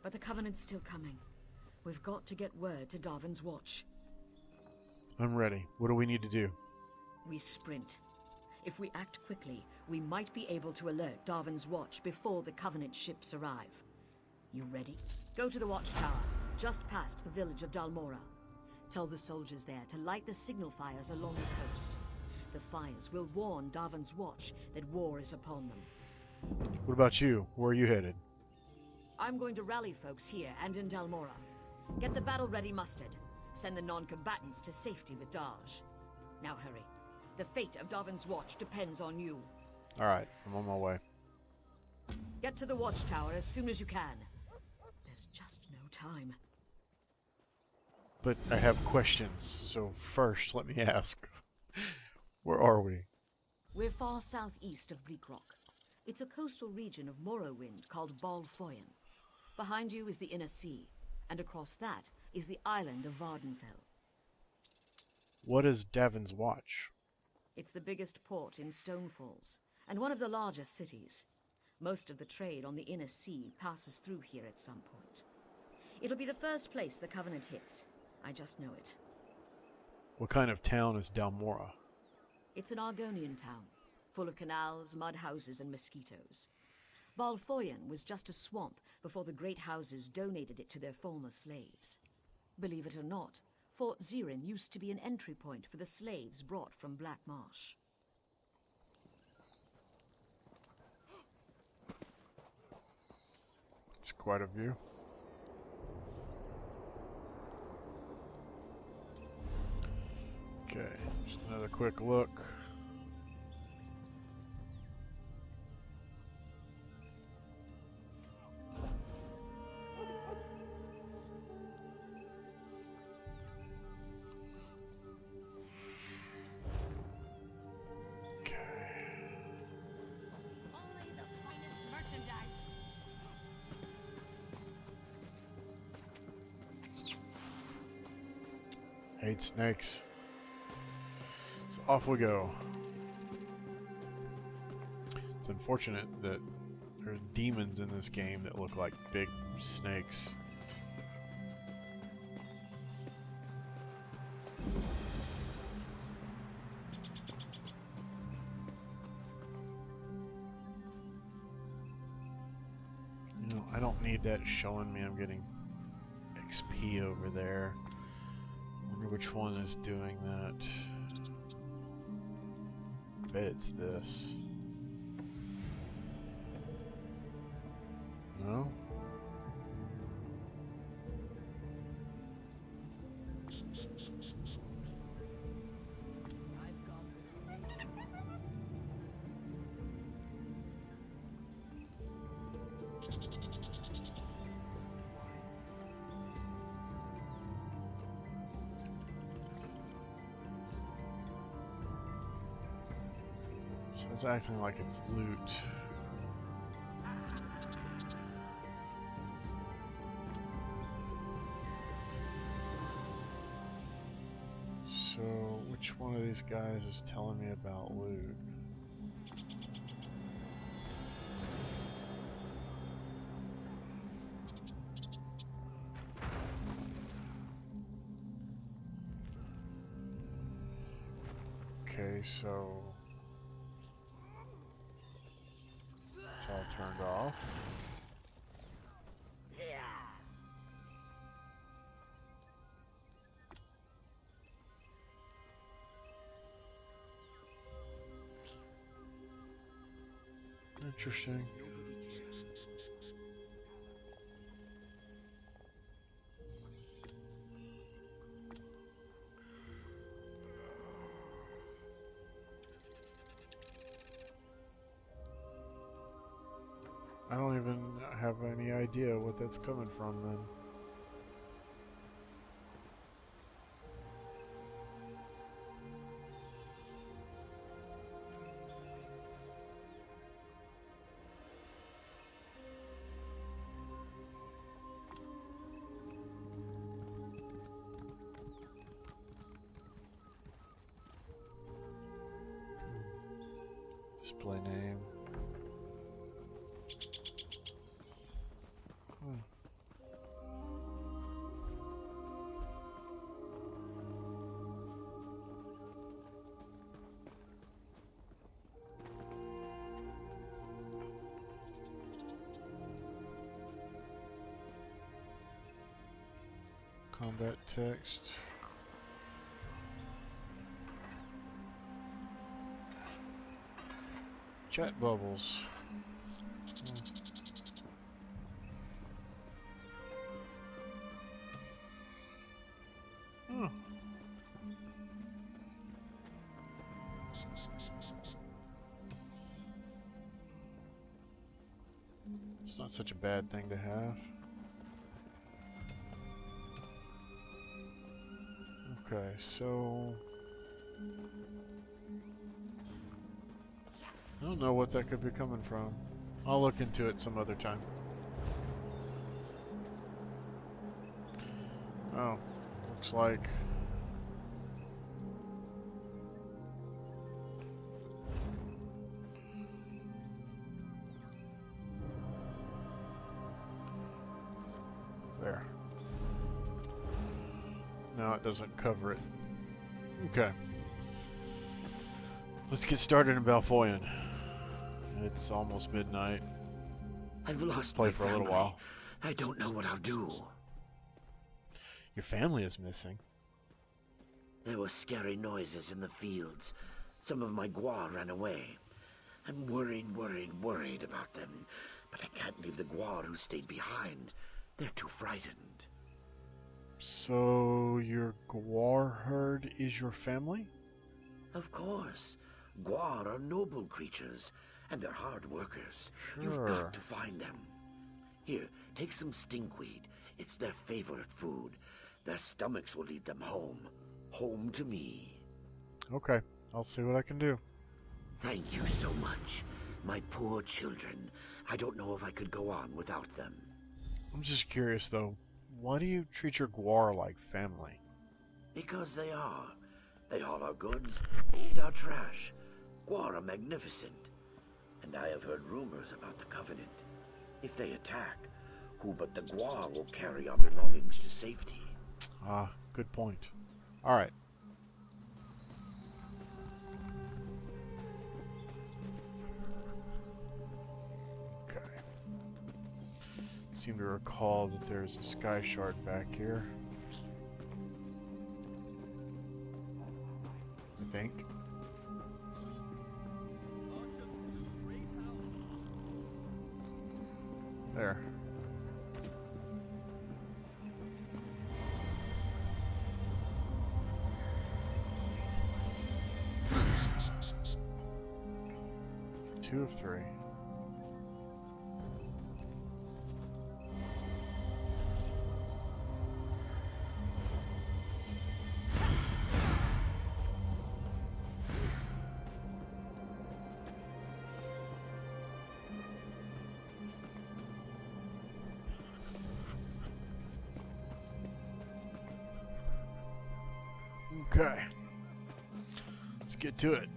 but the Covenant's still coming. We've got to get word to Darvin's Watch. I'm ready. What do we need to do? We sprint. If we act quickly, we might be able to alert Darvin's Watch before the Covenant ships arrive. You ready? Go to the watchtower, just past the village of Dalmora. Tell the soldiers there to light the signal fires along the coast. The fires will warn Darvin's Watch that war is upon them. What about you? Where are you headed? I'm going to rally folks here and in Dalmora. Get the battle-ready mustered. Send the non-combatants to safety with Daj. Now hurry. The fate of Darvin's Watch depends on you. Alright, I'm on my way. Get to the watchtower as soon as you can. There's just no time. But I have questions, so first let me ask. Where are we? We're far southeast of Bleakrock. It's a coastal region of Morrowind called Foyen. Behind you is the Inner Sea, and across that is the island of Vardenfell. What is Darvin's Watch? It's the biggest port in Stonefalls, and one of the largest cities. Most of the trade on the Inner Sea passes through here at some point. It'll be the first place the Covenant hits. I just know it. What kind of town is Dalmora? It's an Argonian town, full of canals, mud houses, and mosquitoes. Foyen was just a swamp before the great houses donated it to their former slaves. Believe it or not, Fort Zirin used to be an entry point for the slaves brought from Black Marsh. It's quite a view. Okay, just another quick look. Hate snakes. So off we go. It's unfortunate that there's demons in this game that look like big snakes. You know, I don't need that showing me I'm getting XP over there. Wonder which one is doing that. I bet it's this. No? It's acting like it's loot. So, which one of these guys is telling me about loot? Okay, so it's all turned off. Interesting. I don't even have any idea what that's coming from then. Display name. Combat text. Chat bubbles. Hmm. It's not such a bad thing to have. Okay, so I don't know what that could be coming from. I'll look into it some other time. Oh, looks like there. No, it doesn't cover it. Okay. Let's get started in Foyen. It's almost midnight. I've lost Play my for a family. little while. I don't know what I'll do. Your family is missing. There were scary noises in the fields. Some of my Gwa ran away. I'm worried about them. But I can't leave the Gwa who stayed behind. They're too frightened. So your Gwar herd is your family? Of course. Gwa are noble creatures, and they're hard workers. Sure. You've got to find them. Here, take some stinkweed. It's their favorite food. Their stomachs will lead them home. Home to me. Okay, I'll see what I can do. Thank you so much. My poor children. I don't know if I could go on without them. I'm just curious though, why do you treat your Gwar like family? Because they are. They haul our goods, they eat our trash. Gwa are magnificent. And I have heard rumors about the Covenant. If they attack, who but the Gwa will carry our belongings to safety? Ah, good point. Alright. Okay. Seem to recall that there's a sky shard back here. I think. There. Two of three. Okay. Let's get to it.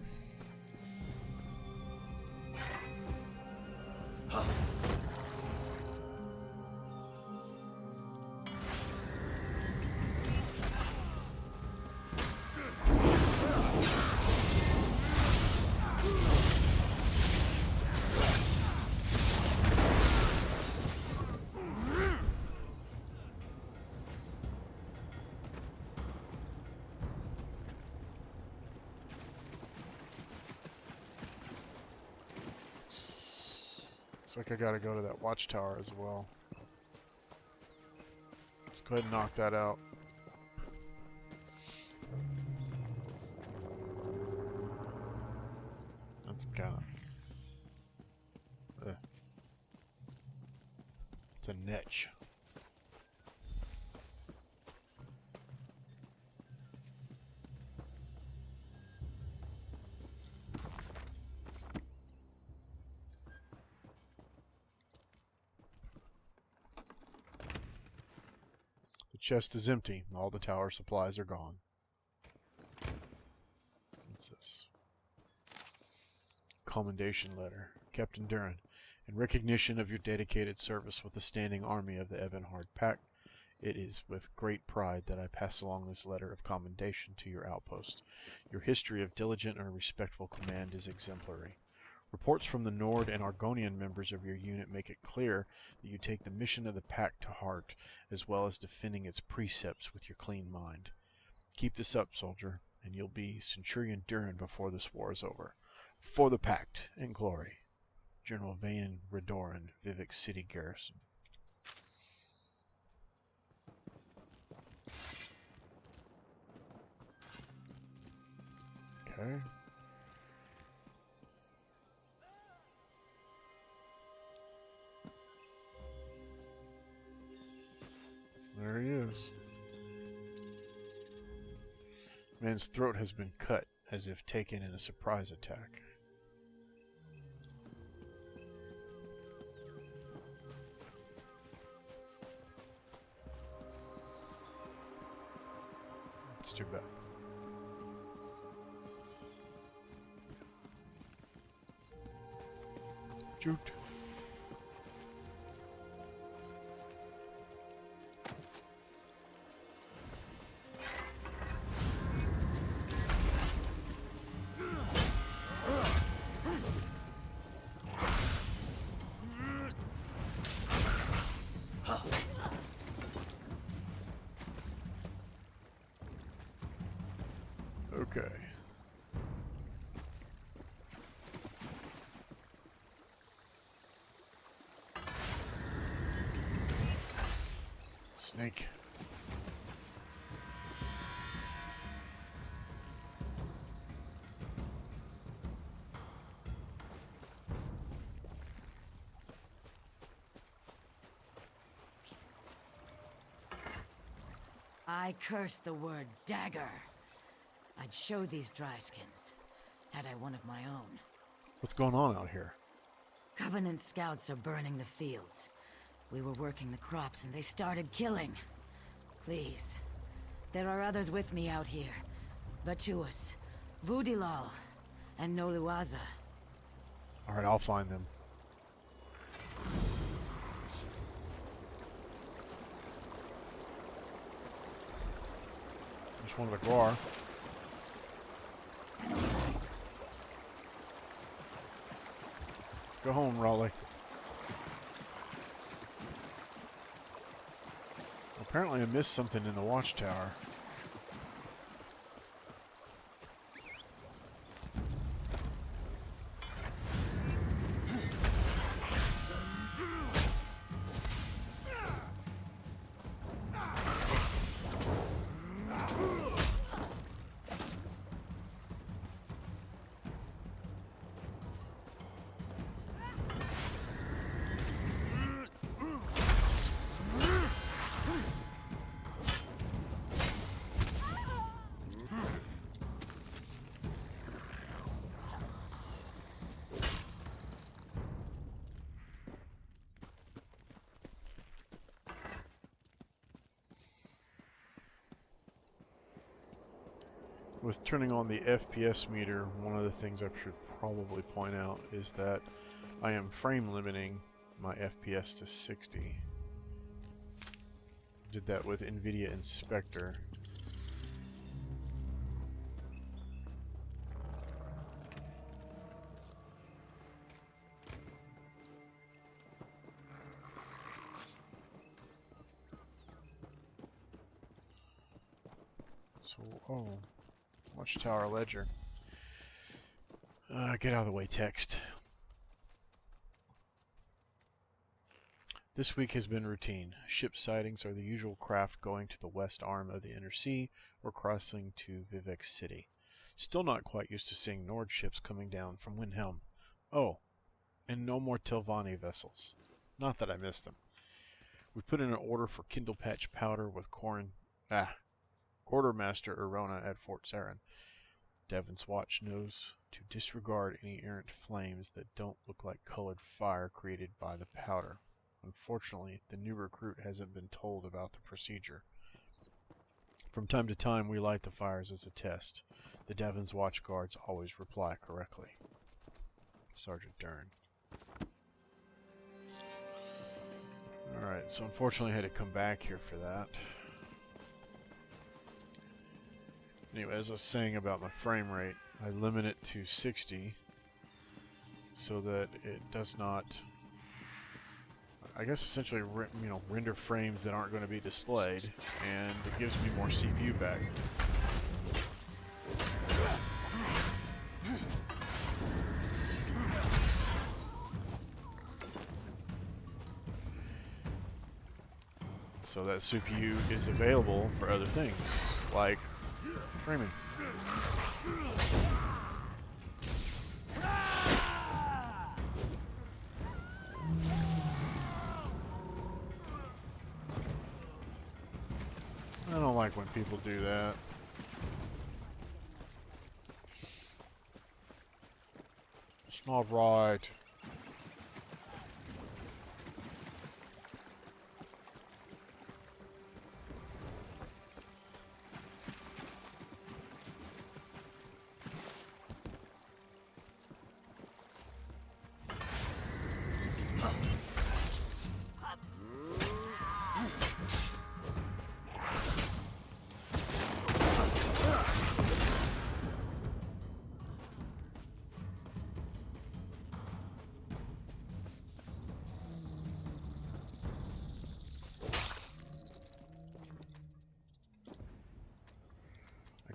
Looks like I gotta go to that watchtower as well. Let's go ahead and knock that out. That's kinda... It's a niche. The chest is empty. All the tower supplies are gone. What's this? Commendation letter. Captain Duran, in recognition of your dedicated service with the standing army of the Ebonhard Pact, it is with great pride that I pass along this letter of commendation to your outpost. Your history of diligent and respectful command is exemplary. Reports from the Nord and Argonian members of your unit make it clear that you take the mission of the Pact to heart, as well as defending its precepts with your clean mind. Keep this up, soldier, and you'll be Centurion Durin before this war is over. For the Pact and glory. General Foyen Redoran, Vivek City Garrison. Okay. There he is. Man's throat has been cut, as if taken in a surprise attack. It's too bad. Jute. Okay. Snake. I curse the word dagger. I'd show these dryskins, had I one of my own. What's going on out here? Covenant scouts are burning the fields. We were working the crops and they started killing. Please. There are others with me out here. Batuus, Vudilal, and Noluaza. Alright, I'll find them. There's one of the Guar. Go home, Raleigh. Apparently I missed something in the watchtower. With turning on the FPS meter, one of the things I should probably point out is that I am frame limiting my FPS to 60. Did that with NVIDIA Inspector. So, oh. Watchtower Ledger. Get out of the way, text. This week has been routine. Ship sightings are the usual craft going to the west arm of the Inner Sea or crossing to Vivek City. Still not quite used to seeing Nord ships coming down from Windhelm. Oh, and no more Tilvani vessels. Not that I miss them. We put in an order for Kindle Patch powder with Quartermaster Erona at Fort Saren. Devon's watch knows to disregard any errant flames that don't look like colored fire created by the powder. Unfortunately, the new recruit hasn't been told about the procedure. From time to time, we light the fires as a test. The Devon's watch guards always reply correctly. Sergeant Dern. Alright, so unfortunately I had to come back here for that. Anyway, as I was saying about my frame rate, I limit it to 60 so that it does not, I guess, essentially render frames that aren't going to be displayed, and it gives me more CPU back. So that CPU is available for other things, like framing. I don't like when people do that. It's not right.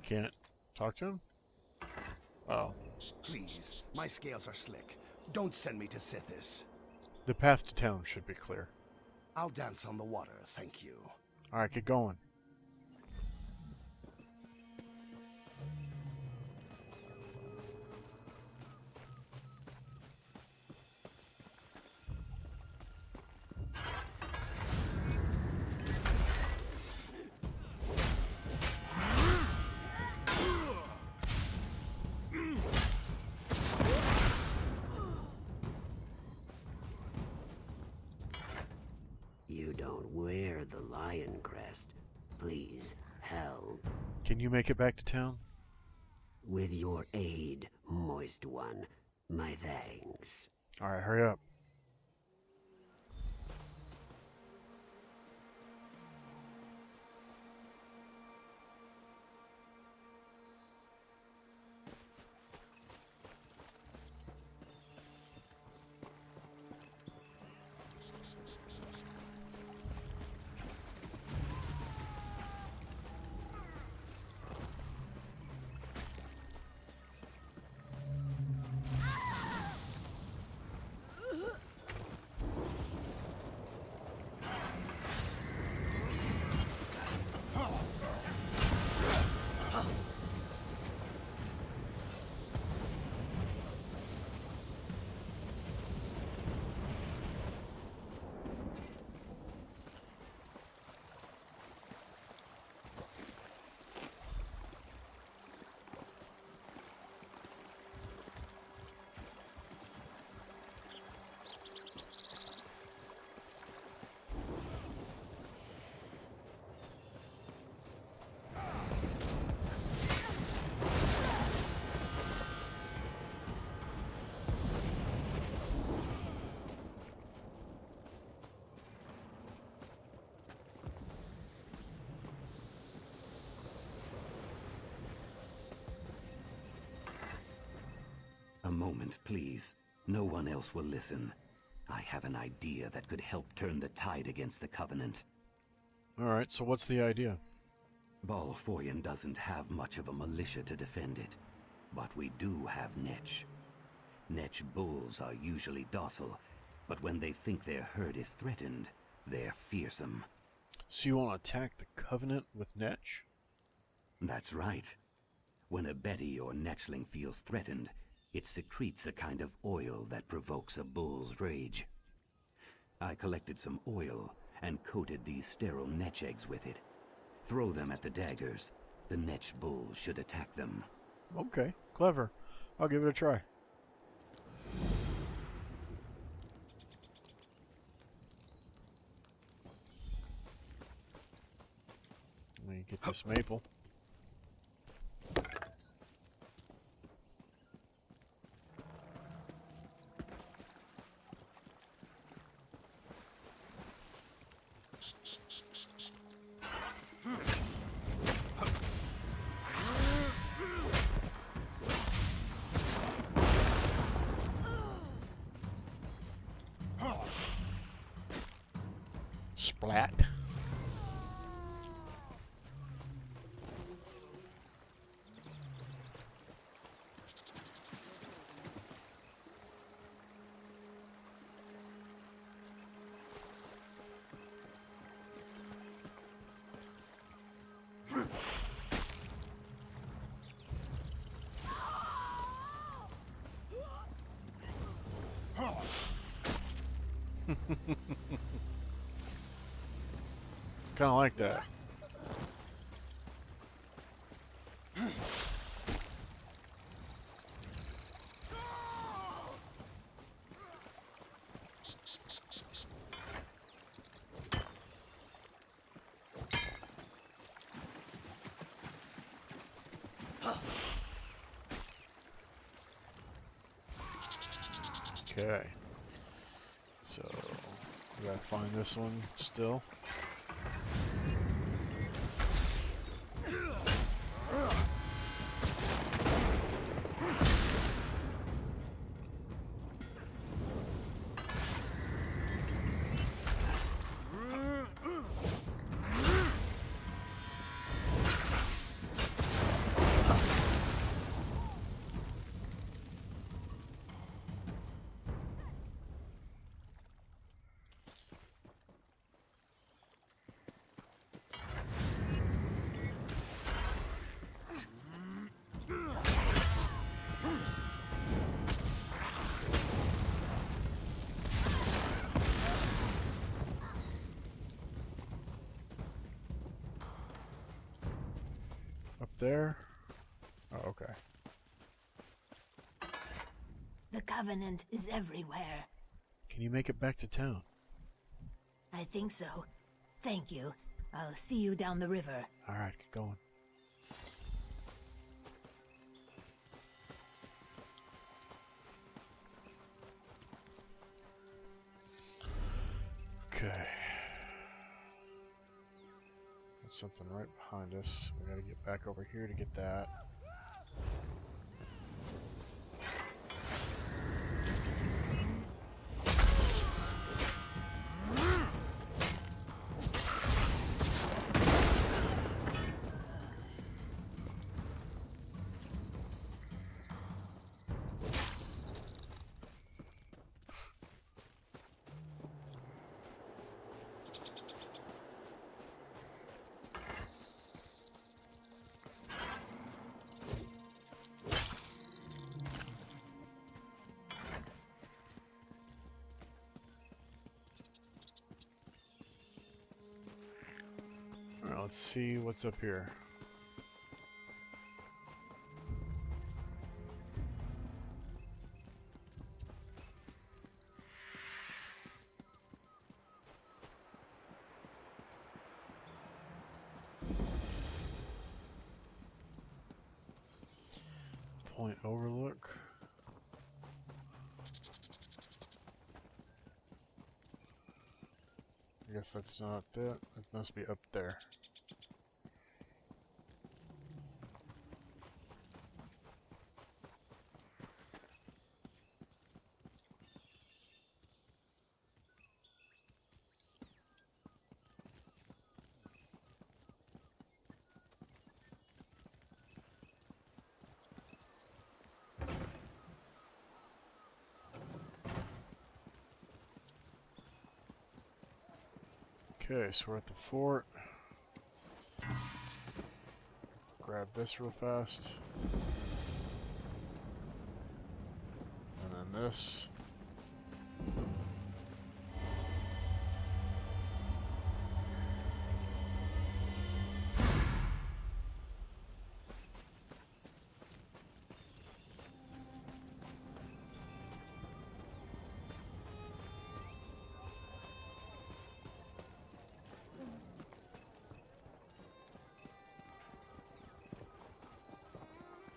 Can't talk to him? Oh. Please, my scales are slick. Don't send me to Sithis. The path to town should be clear. I'll dance on the water, thank you. Alright, get going. You don't wear the lion crest. Please, help. Can you make it back to town? With your aid, Moist One. My thanks. Alright, hurry up. A moment, please. No one else will listen. I have an idea that could help turn the tide against the Covenant. Alright, so what's the idea? Foyen doesn't have much of a militia to defend it. But we do have Netch. Netch bulls are usually docile, but when they think their herd is threatened, they're fearsome. So you want to attack the Covenant with Netch? That's right. When a Betty or Netchling feels threatened, it secretes a kind of oil that provokes a bull's rage. I collected some oil and coated these sterile Netch eggs with it. Throw them at the daggers. The Netch bulls should attack them. Okay, clever. I'll give it a try. Let me get this maple. Splat. Kind of like that. Okay. So, we gotta find this one still. Up there? Oh, okay. The Covenant is everywhere. Can you make it back to town? I think so. Thank you. I'll see you down the river. Alright, get going. Okay. There's something right behind us. We gotta get back over here to get that. Alright, let's see what's up here. Point overlook. I guess that's not it. It must be up there. Okay, so we're at the fort. Grab this real fast. And then this.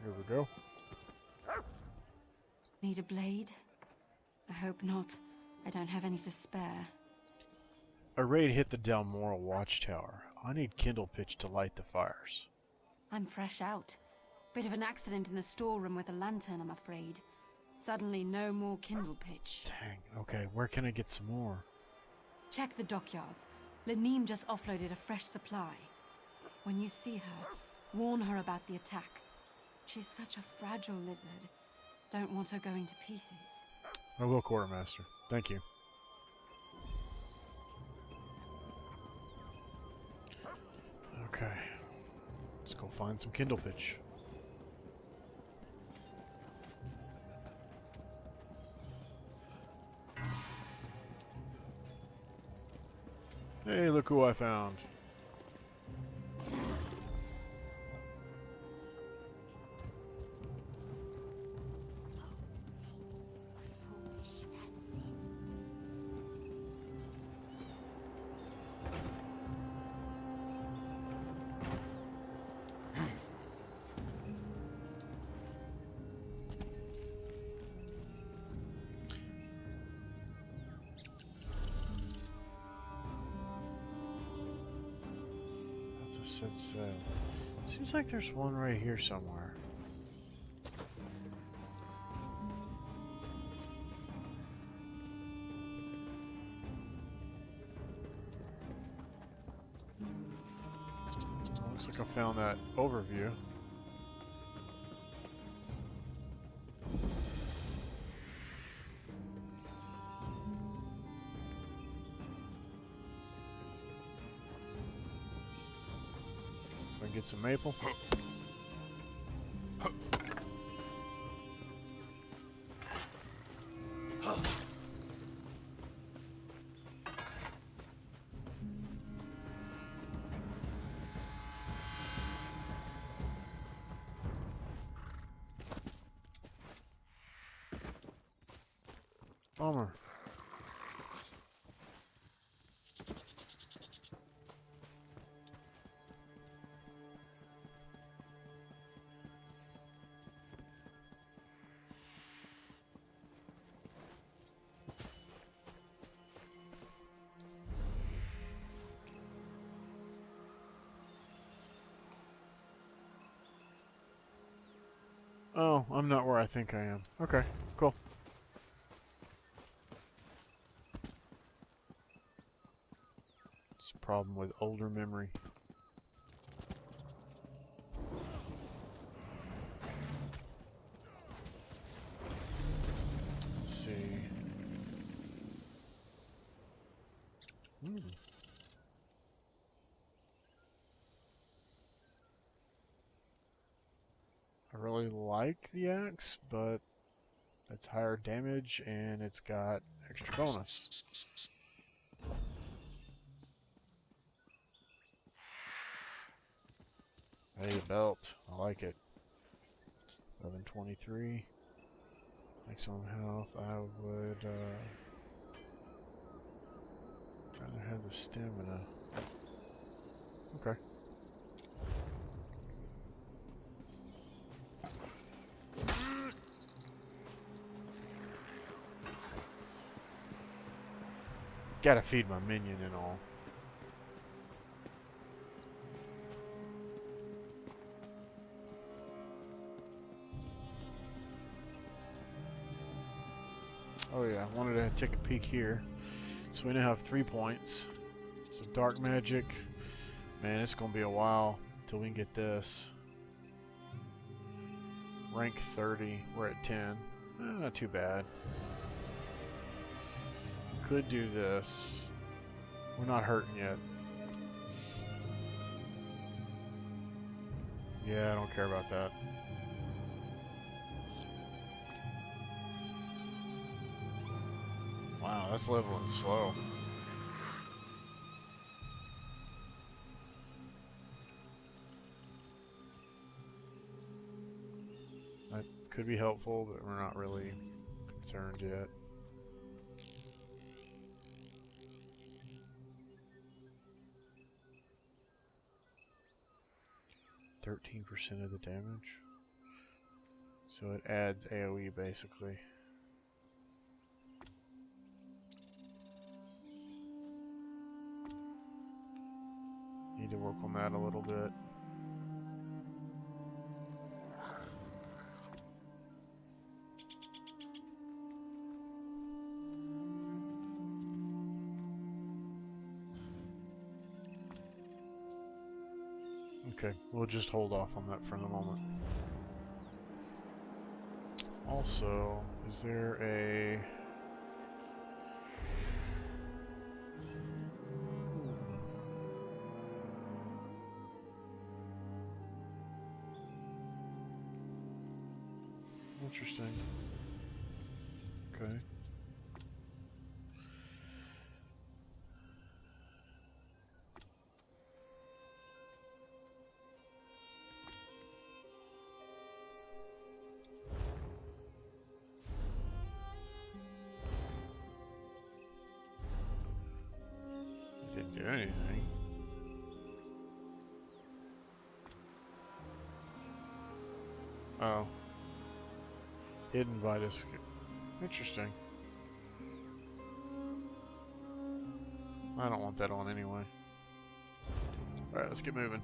Here we go. Need a blade? I hope not. I don't have any to spare. A raid hit the Dalmoral watchtower. I need kindle pitch to light the fires. I'm fresh out. Bit of an accident in the storeroom with a lantern, I'm afraid. Suddenly, no more kindle pitch. Dang. Okay, where can I get some more? Check the dockyards. Laneem just offloaded a fresh supply. When you see her, warn her about the attack. She's such a fragile lizard. Don't want her going to pieces. I will, Quartermaster. Thank you. Okay. Let's go find some Kindle Pitch. Hey, look who I found. Set sail. Seems like there's one right here somewhere. Looks like I found that overview. Get some maple. Bummer. Oh, I'm not where I think I am. Okay, cool. It's a problem with older memory. Let's see. I really like the axe, but it's higher damage and it's got extra bonus. Hey, a belt. I like it. 1123. Maximum health. I would rather have the stamina. Okay. Gotta feed my minion and all. Oh yeah, I wanted to take a peek here. So we now have 3 points. So dark magic. Man, it's gonna be a while till we can get this. Rank 30, we're at 10. Not too bad. Could do this. We're not hurting yet. Yeah, I don't care about that. Wow, that's leveling slow. That could be helpful, but we're not really concerned yet. %13 of the damage. So it adds AoE basically. Need to work on that a little bit. Okay, we'll just hold off on that for the moment. Also, is there a... Interesting. Okay. Didn't do anything. Oh. Hidden Vitus. Interesting. I don't want that on anyway. Alright, let's get moving.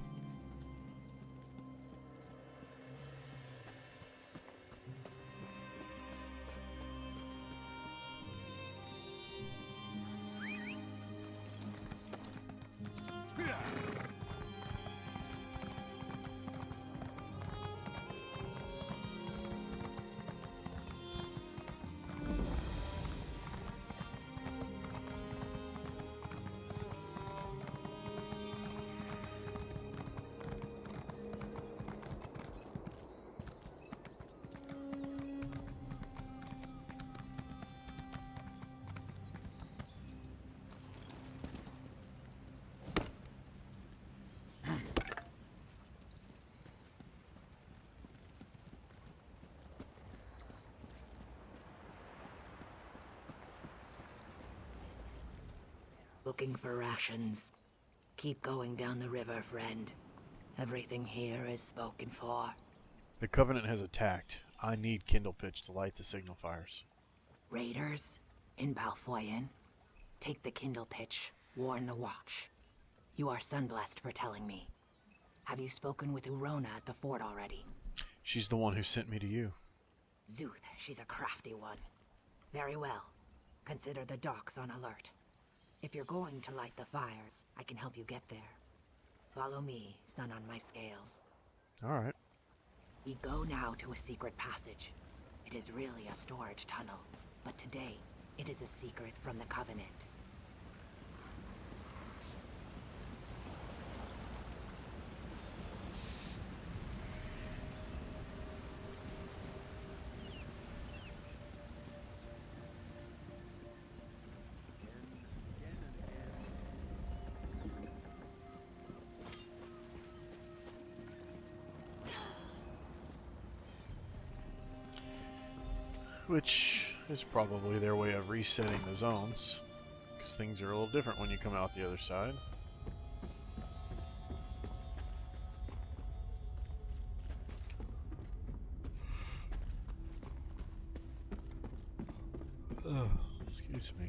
Looking for rations. Keep going down the river, friend. Everything here is spoken for. The Covenant has attacked. I need kindle pitch to light the signal fires. Raiders in Foyen. Take the kindle pitch. Warn the watch. You are sunblessed for telling me. Have you spoken with Urona at the fort already? She's the one who sent me to you. Zuth, she's a crafty one. Very well. Consider the docks on alert. If you're going to light the fires, I can help you get there. Follow me, sun on my scales. Alright. We go now to a secret passage. It is really a storage tunnel, but today, it is a secret from the Covenant. Which is probably their way of resetting the zones, because things are a little different when you come out the other side. Ugh, excuse me.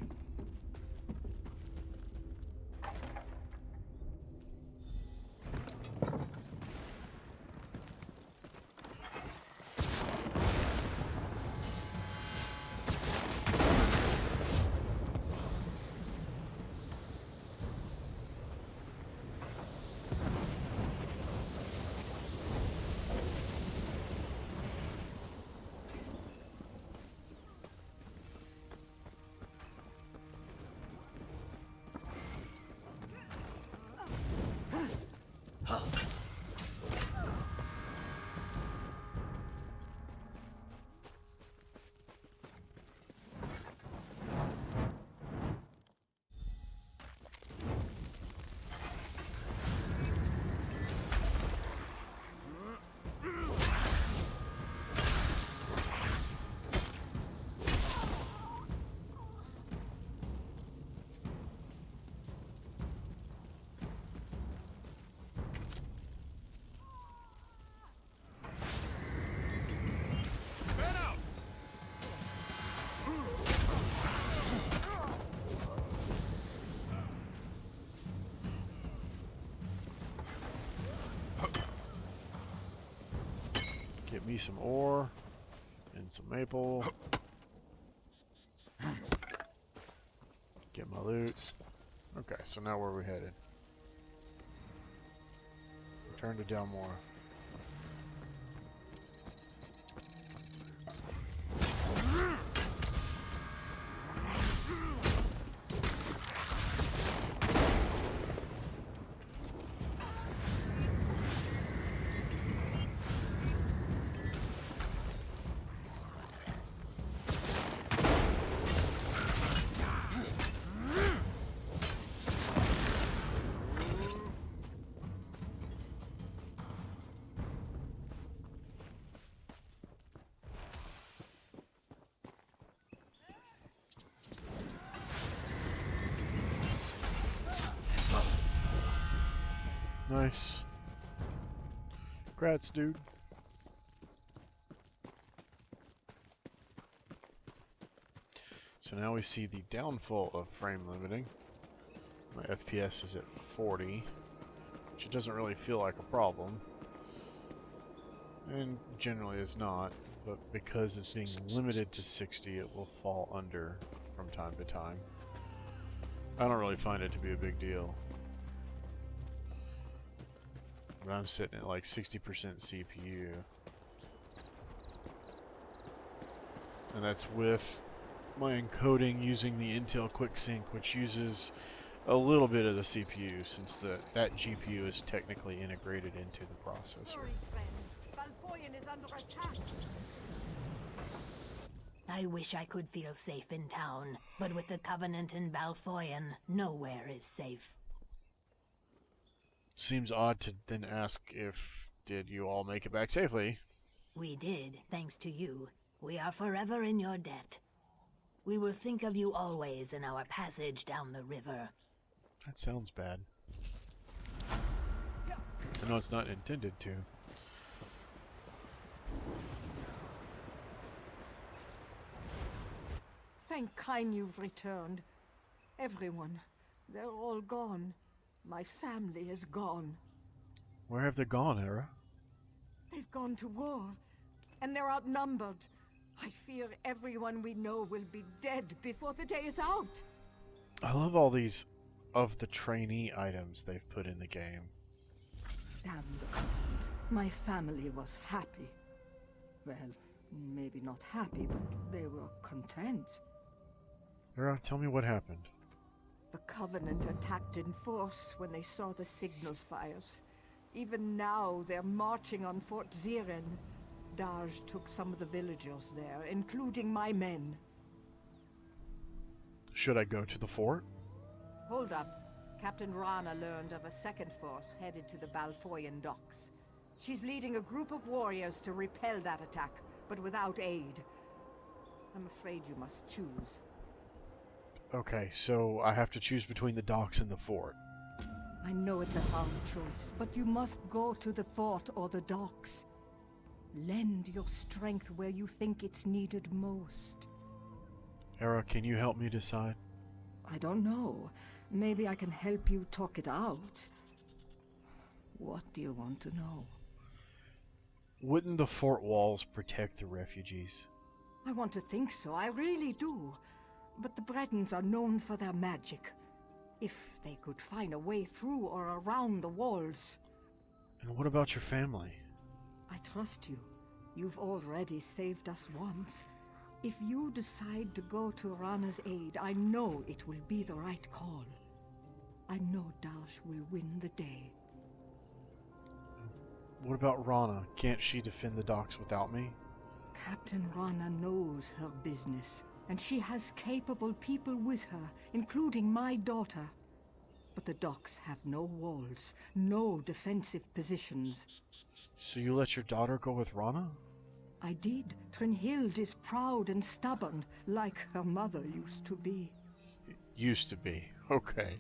Get me some ore and some maple. Get my loot. Okay, so now where are we headed? Turn to Delmore. Nice. Congrats, dude. So now we see the downfall of frame limiting. My FPS is at 40, which it doesn't really feel like a problem. And generally is not, but because it's being limited to 60, it will fall under from time to time. I don't really find it to be a big deal. But I'm sitting at like 60% CPU. And that's with my encoding using the Intel QuickSync, which uses a little bit of the CPU, since that GPU is technically integrated into the processor. Sorry, friend. Foyen is under attack. I wish I could feel safe in town, but with the Covenant in Foyen, nowhere is safe. Seems odd to then ask if, did you all make it back safely? We did, thanks to you. We are forever in your debt. We will think of you always in our passage down the river. That sounds bad. I know it's not intended to. Thank Kine you've returned. Everyone. They're all gone. My family is gone. Where have they gone, Hera? They've gone to war. And they're outnumbered. I fear everyone we know will be dead before the day is out. I love all these of the trainee items they've put in the game. Damn the Covenant. My family was happy. Well, maybe not happy, but they were content. Hera, tell me what happened. The Covenant attacked in force when they saw the signal fires. Even now, they're marching on Fort Ziren. Daj took some of the villagers there, including my men. Should I go to the fort? Hold up. Captain Rana learned of a second force headed to the Foyen docks. She's leading a group of warriors to repel that attack, but without aid. I'm afraid you must choose. Okay, so I have to choose between the docks and the fort. I know it's a hard choice, but you must go to the fort or the docks. Lend your strength where you think it's needed most. Hera, can you help me decide? I don't know. Maybe I can help you talk it out. What do you want to know? Wouldn't the fort walls protect the refugees? I want to think so, I really do. But the Bretons are known for their magic. If they could find a way through or around the walls. And what about your family? I trust you. You've already saved us once. If you decide to go to Rana's aid, I know it will be the right call. I know Daj will win the day. What about Rana? Can't she defend the docks without me? Captain Rana knows her business, and she has capable people with her, including my daughter. But the docks have no walls, no defensive positions. So you let your daughter go with Rana? I did. Trinhild is proud and stubborn, like her mother used to be. Used to be. Okay.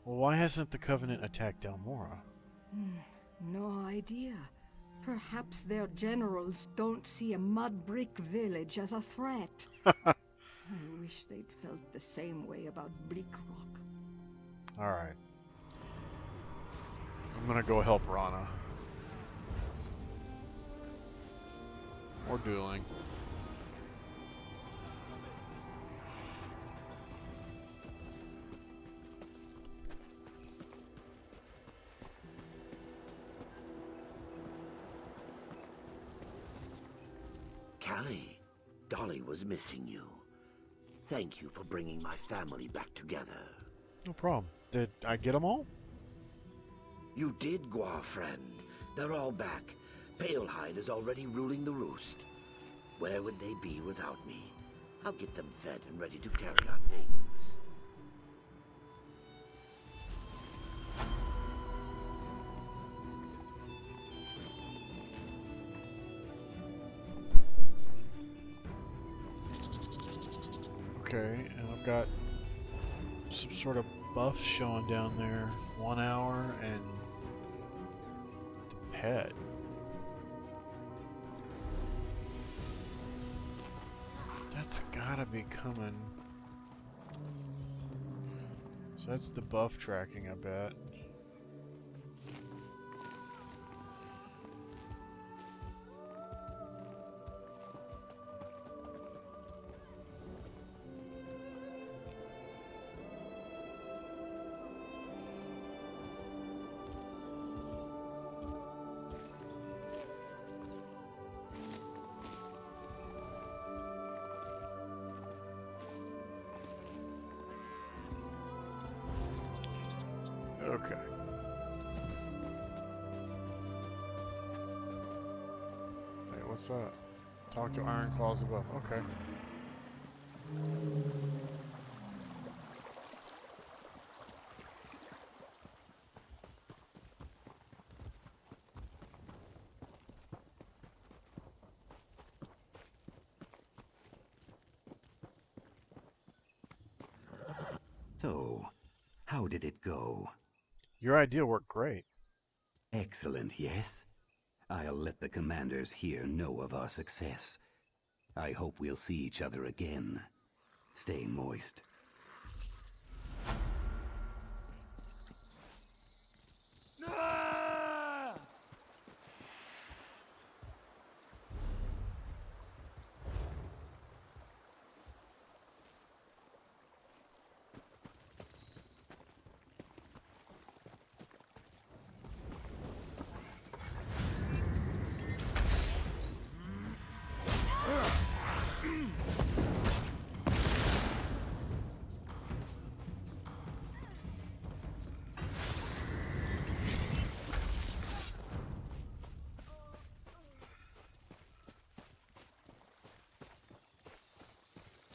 Well, why hasn't the Covenant attacked Delmora? No idea. Perhaps their generals don't see a mud brick village as a threat. I wish they'd felt the same way about Bleak Rock. Alright. I'm gonna go help Rana. Or dueling. Callie, Dolly was missing you. Thank you for bringing my family back together. No problem. Did I get them all? You did, Guar friend. They're all back. Palehide is already ruling the roost. Where would they be without me? I'll get them fed and ready to carry our things. Okay, and I've got some sort of buff showing down there. 1 hour and the pet. That's gotta be coming. So that's the buff tracking, I bet. Okay. Wait, what's that? Talk to Iron Claws above. Okay. So, how did it go? Your idea worked great. Excellent, yes? I'll let the commanders here know of our success. I hope we'll see each other again. Stay moist.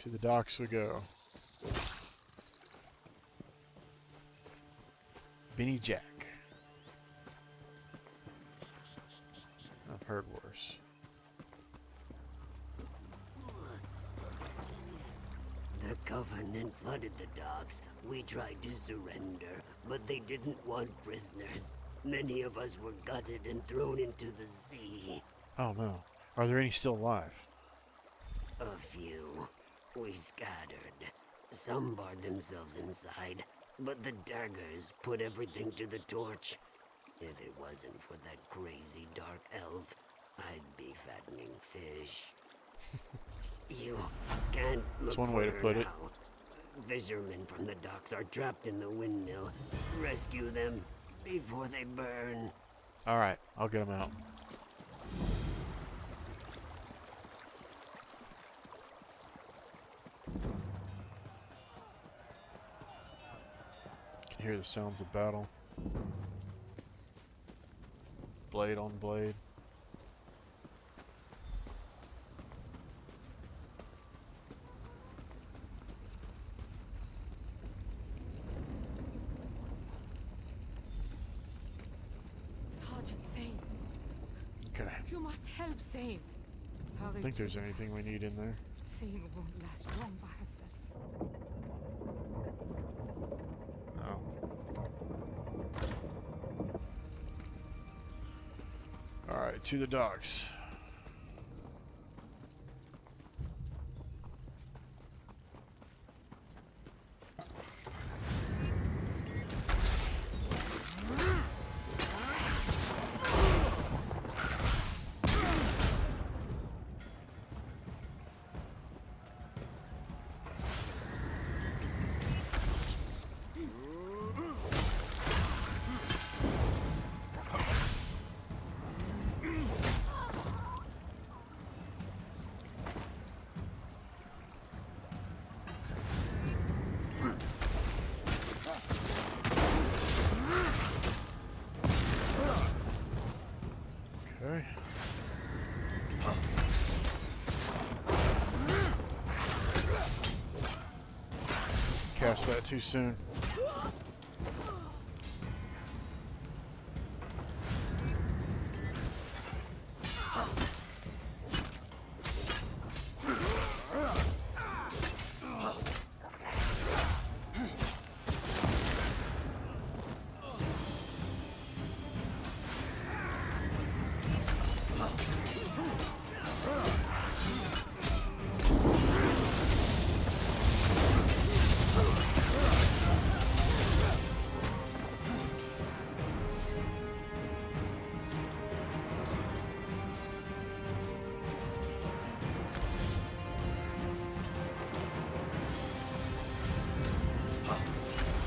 To the docks we go. Benny Jack. I've heard worse. The Covenant flooded the docks. We tried to surrender, but they didn't want prisoners. Many of us were gutted and thrown into the sea. Oh no. Are there any still alive? A few. We scattered. Some barred themselves inside, but the daggers put everything to the torch. If it wasn't for that crazy dark elf, I'd be fattening fish. You can't look That's one way to for her put it. now. Fishermen from the docks are trapped in the windmill. Rescue them before they burn. Alright, I'll get them out. Can hear the sounds of battle. Blade on blade. Sergeant Thane, Okay. you must help Thane. I don't think there's anything we need in there. Thane won't last long by herself. No. Alright, to the docks. cast that too soon.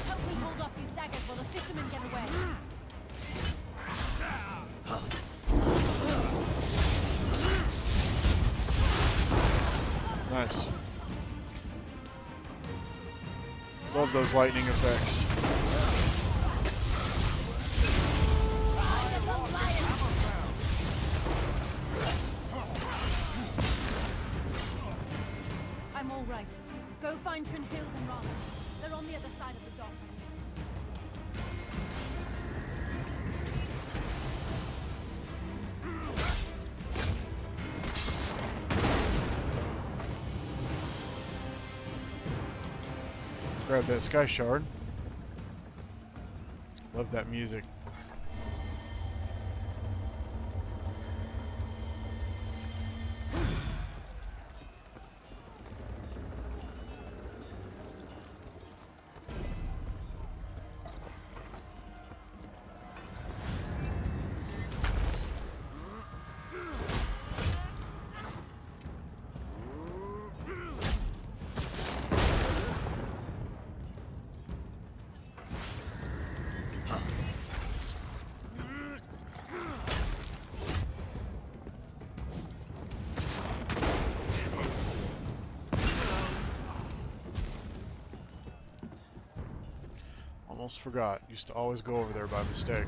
Help me hold off these daggers while the fishermen get away. Nice. Love those lightning effects. I'm all right. Go find Trinhild and Rana. They're on the other side of the docks. Grab that sky shard. Love that music. Almost forgot. Used to always go over there by mistake.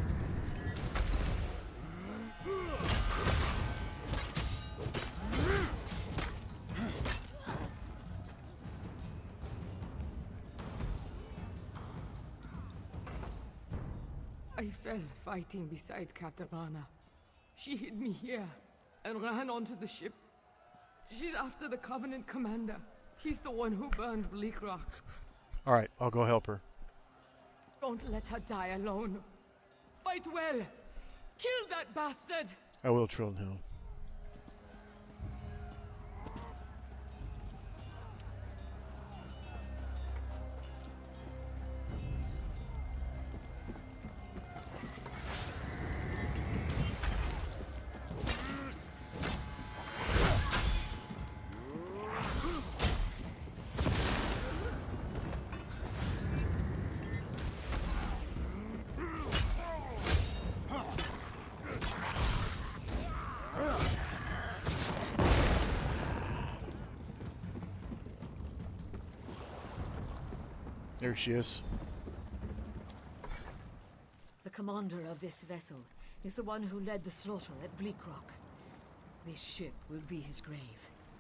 I fell fighting beside Captain Rana. She hid me here and ran onto the ship. She's after the Covenant commander. He's the one who burned Bleak Rock. Alright, I'll go help her. Don't let her die alone. Fight well. Kill that bastard. I will, Trillenhill. There she is. The commander of this vessel is the one who led the slaughter at Bleak Rock. This ship will be his grave.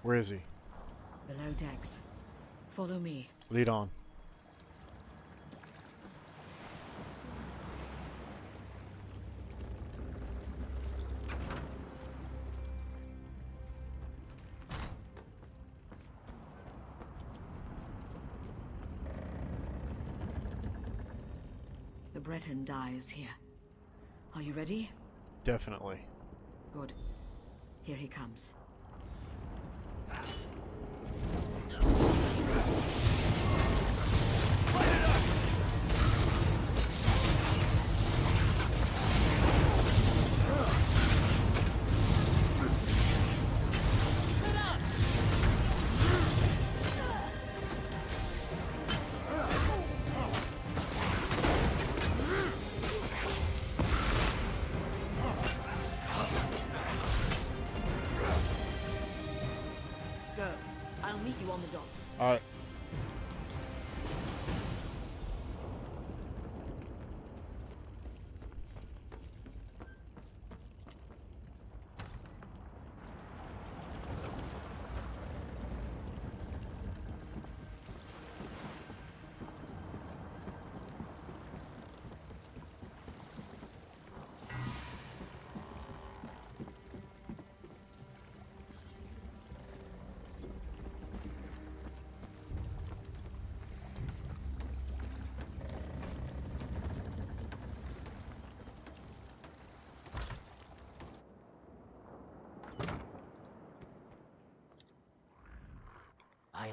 Where is he? Below decks. Follow me. Lead on. The Breton dies here. Are you ready? Definitely. Good. Here he comes. Go. I'll meet you on the docks. Alright.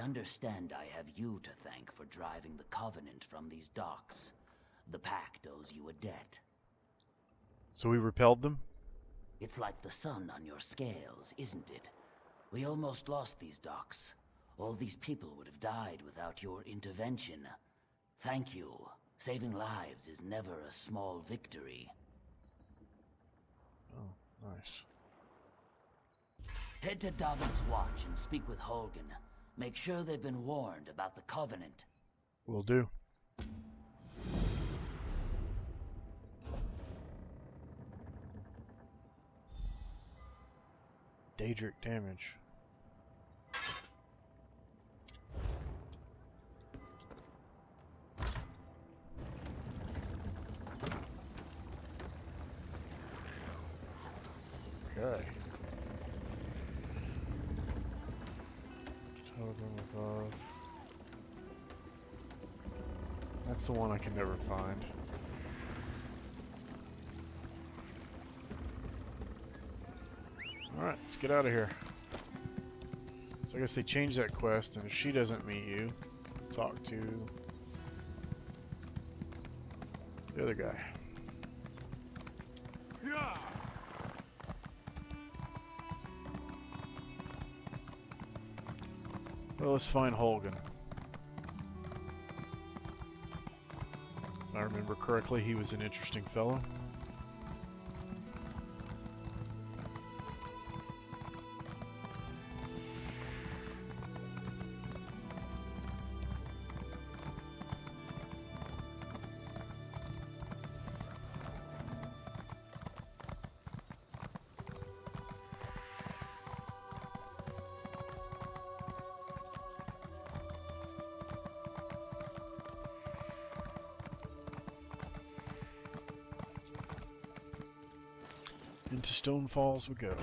understand I have you to thank for driving the Covenant from these docks. The Pact owes you a debt. So we repelled them? It's like the sun on your scales, isn't it? We almost lost these docks. All these people would have died without your intervention. Thank you. Saving lives is never a small victory. Oh, nice. Head to Davin's Watch and speak with Holgen. Make sure they've been warned about the Covenant. Will do. Daedric damage. Okay. Totem above. That's the one I can never find. Alright, let's get out of here. So I guess they changed that quest, and if she doesn't meet you, talk to the other guy. Well, let's find Holgen. If I remember correctly, he was an interesting fellow. Into Stone Falls we go.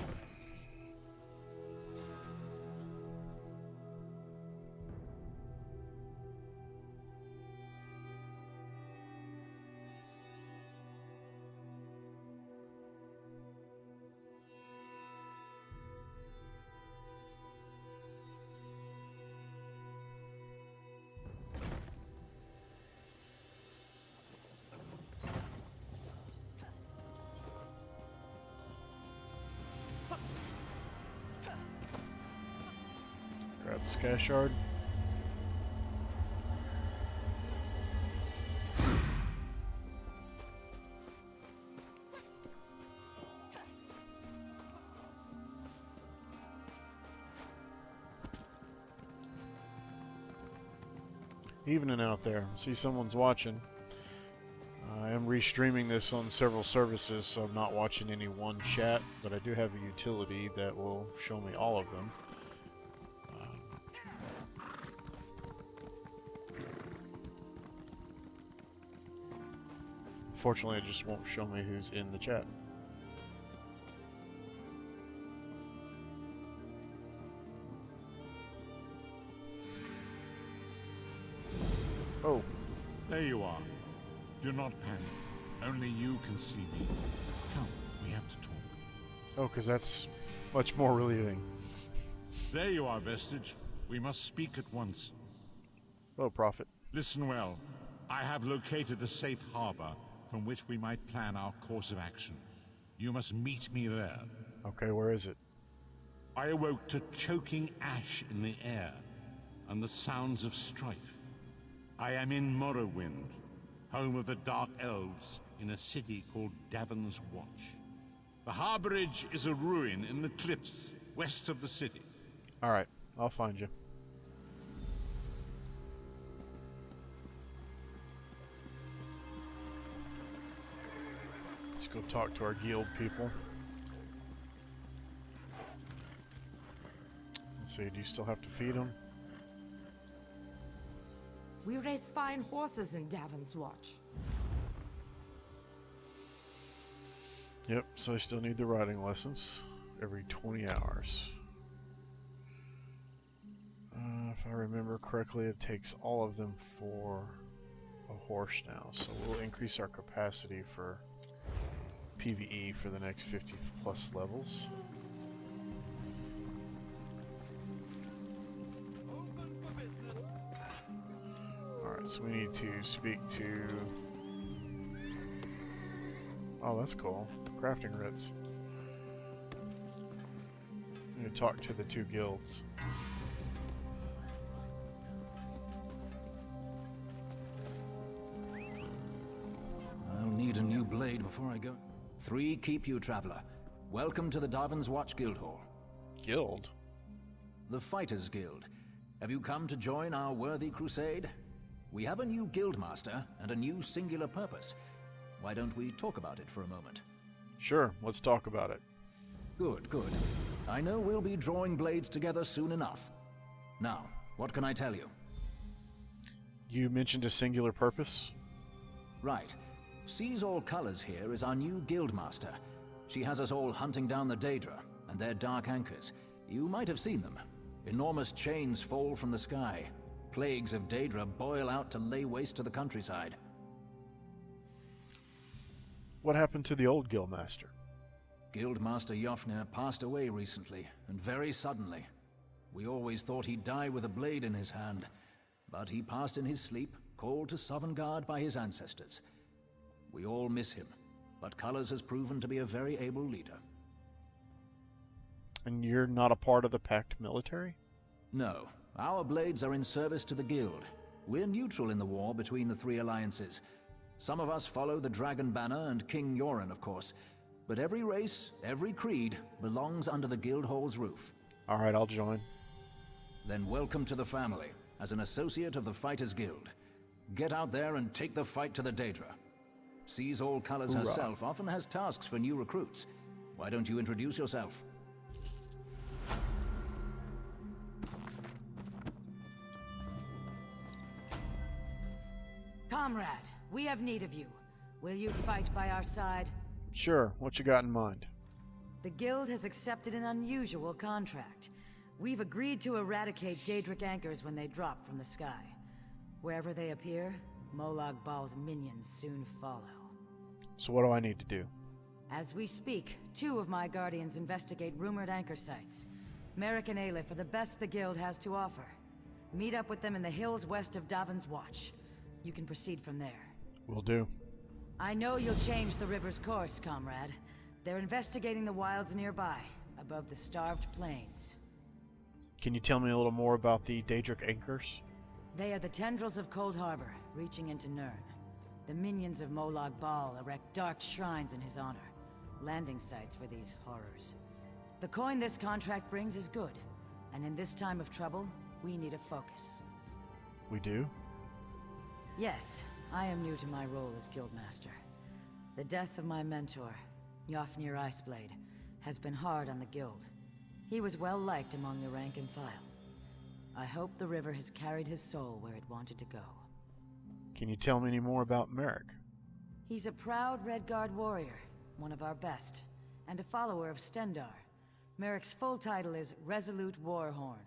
Grab the Sky Shard. Evening out there. See someone's watching. I am restreaming this on several services, so I'm not watching any one chat, but I do have a utility that will show me all of them. Fortunately, it just won't show me who's in the chat. Oh. There you are. Do not panic. Only you can see me. Come, we have to talk. Oh, because that's much more relieving. There you are, Vestige. We must speak at once. Oh, Prophet. Listen well. I have located a safe harbor from which we might plan our course of action. You must meet me there. Okay, where is it? I awoke to choking ash in the air and the sounds of strife. I am in Morrowind, home of the Dark Elves, in a city called Davin's Watch. The harborage is a ruin in the cliffs west of the city. Alright, I'll find you. Let's go talk to our guild people. Let's see, do you still have to feed them? We raise fine horses in Davin's Watch. Yep, so I still need the riding lessons every 20 hours. If I remember correctly, it takes all of them for a horse now, so we'll increase our capacity for PvE for the next 50 plus levels. Alright, so we need to speak to... Oh, that's cool. Crafting writs. We need to talk to the two guilds. I'll need a new blade before I go. 3 keep you, traveler. Welcome to the Darvin's Watch Guildhall. Guild? The Fighters Guild. Have you come to join our worthy crusade? We have a new guildmaster and a new singular purpose. Why don't we talk about it for a moment? Sure, let's talk about it. Good, good. I know we'll be drawing blades together soon enough. Now, what can I tell you? You mentioned a singular purpose? Right. Sees All Colors here is our new guildmaster. She has us all hunting down the Daedra and their dark anchors. You might have seen them. Enormous chains fall from the sky. Plagues of Daedra boil out to lay waste to the countryside. What happened to the old guildmaster? Guildmaster Jofnir passed away recently, and very suddenly. We always thought he'd die with a blade in his hand, but he passed in his sleep, called to Sovngarde by his ancestors. We all miss him, but Colors has proven to be a very able leader. And you're not a part of the Pact military? No. Our blades are in service to the Guild. We're neutral in the war between the 3 alliances. Some of us follow the Dragon Banner and King Yoren, of course. But every race, every creed, belongs under the Guildhall's roof. Alright, I'll join. Then welcome to the family, as an associate of the Fighters Guild. Get out there and take the fight to the Daedra. Sees All Colors Hoorah. herself often has tasks for new recruits. Why don't you introduce yourself? Comrade, we have need of you. Will you fight by our side? Sure, what you got in mind? The Guild has accepted an unusual contract. We've agreed to eradicate Daedric anchors when they drop from the sky. Wherever they appear, Molag Bal's minions soon follow. So what do I need to do? As we speak, 2 of my guardians investigate rumored anchor sites. Merrick and Aleph are the best the Guild has to offer. Meet up with them in the hills west of Darvin's Watch. You can proceed from there. Will do. I know you'll change the river's course, comrade. They're investigating the wilds nearby, above the starved plains. Can you tell me a little more about the Daedric anchors? They are the tendrils of Cold Harbor, reaching into Nirn. The minions of Molag Bal erect dark shrines in his honor. Landing sites for these horrors. The coin this contract brings is good, and in this time of trouble, we need a focus. We do? Yes, I am new to my role as Guildmaster. The death of my mentor, Jofnir Iceblade, has been hard on the Guild. He was well liked among the rank and file. I hope the river has carried his soul where it wanted to go. Can you tell me any more about Merrick? He's a proud Redguard warrior, one of our best, and a follower of Stendarr. Merrick's full title is Resolute Warhorn.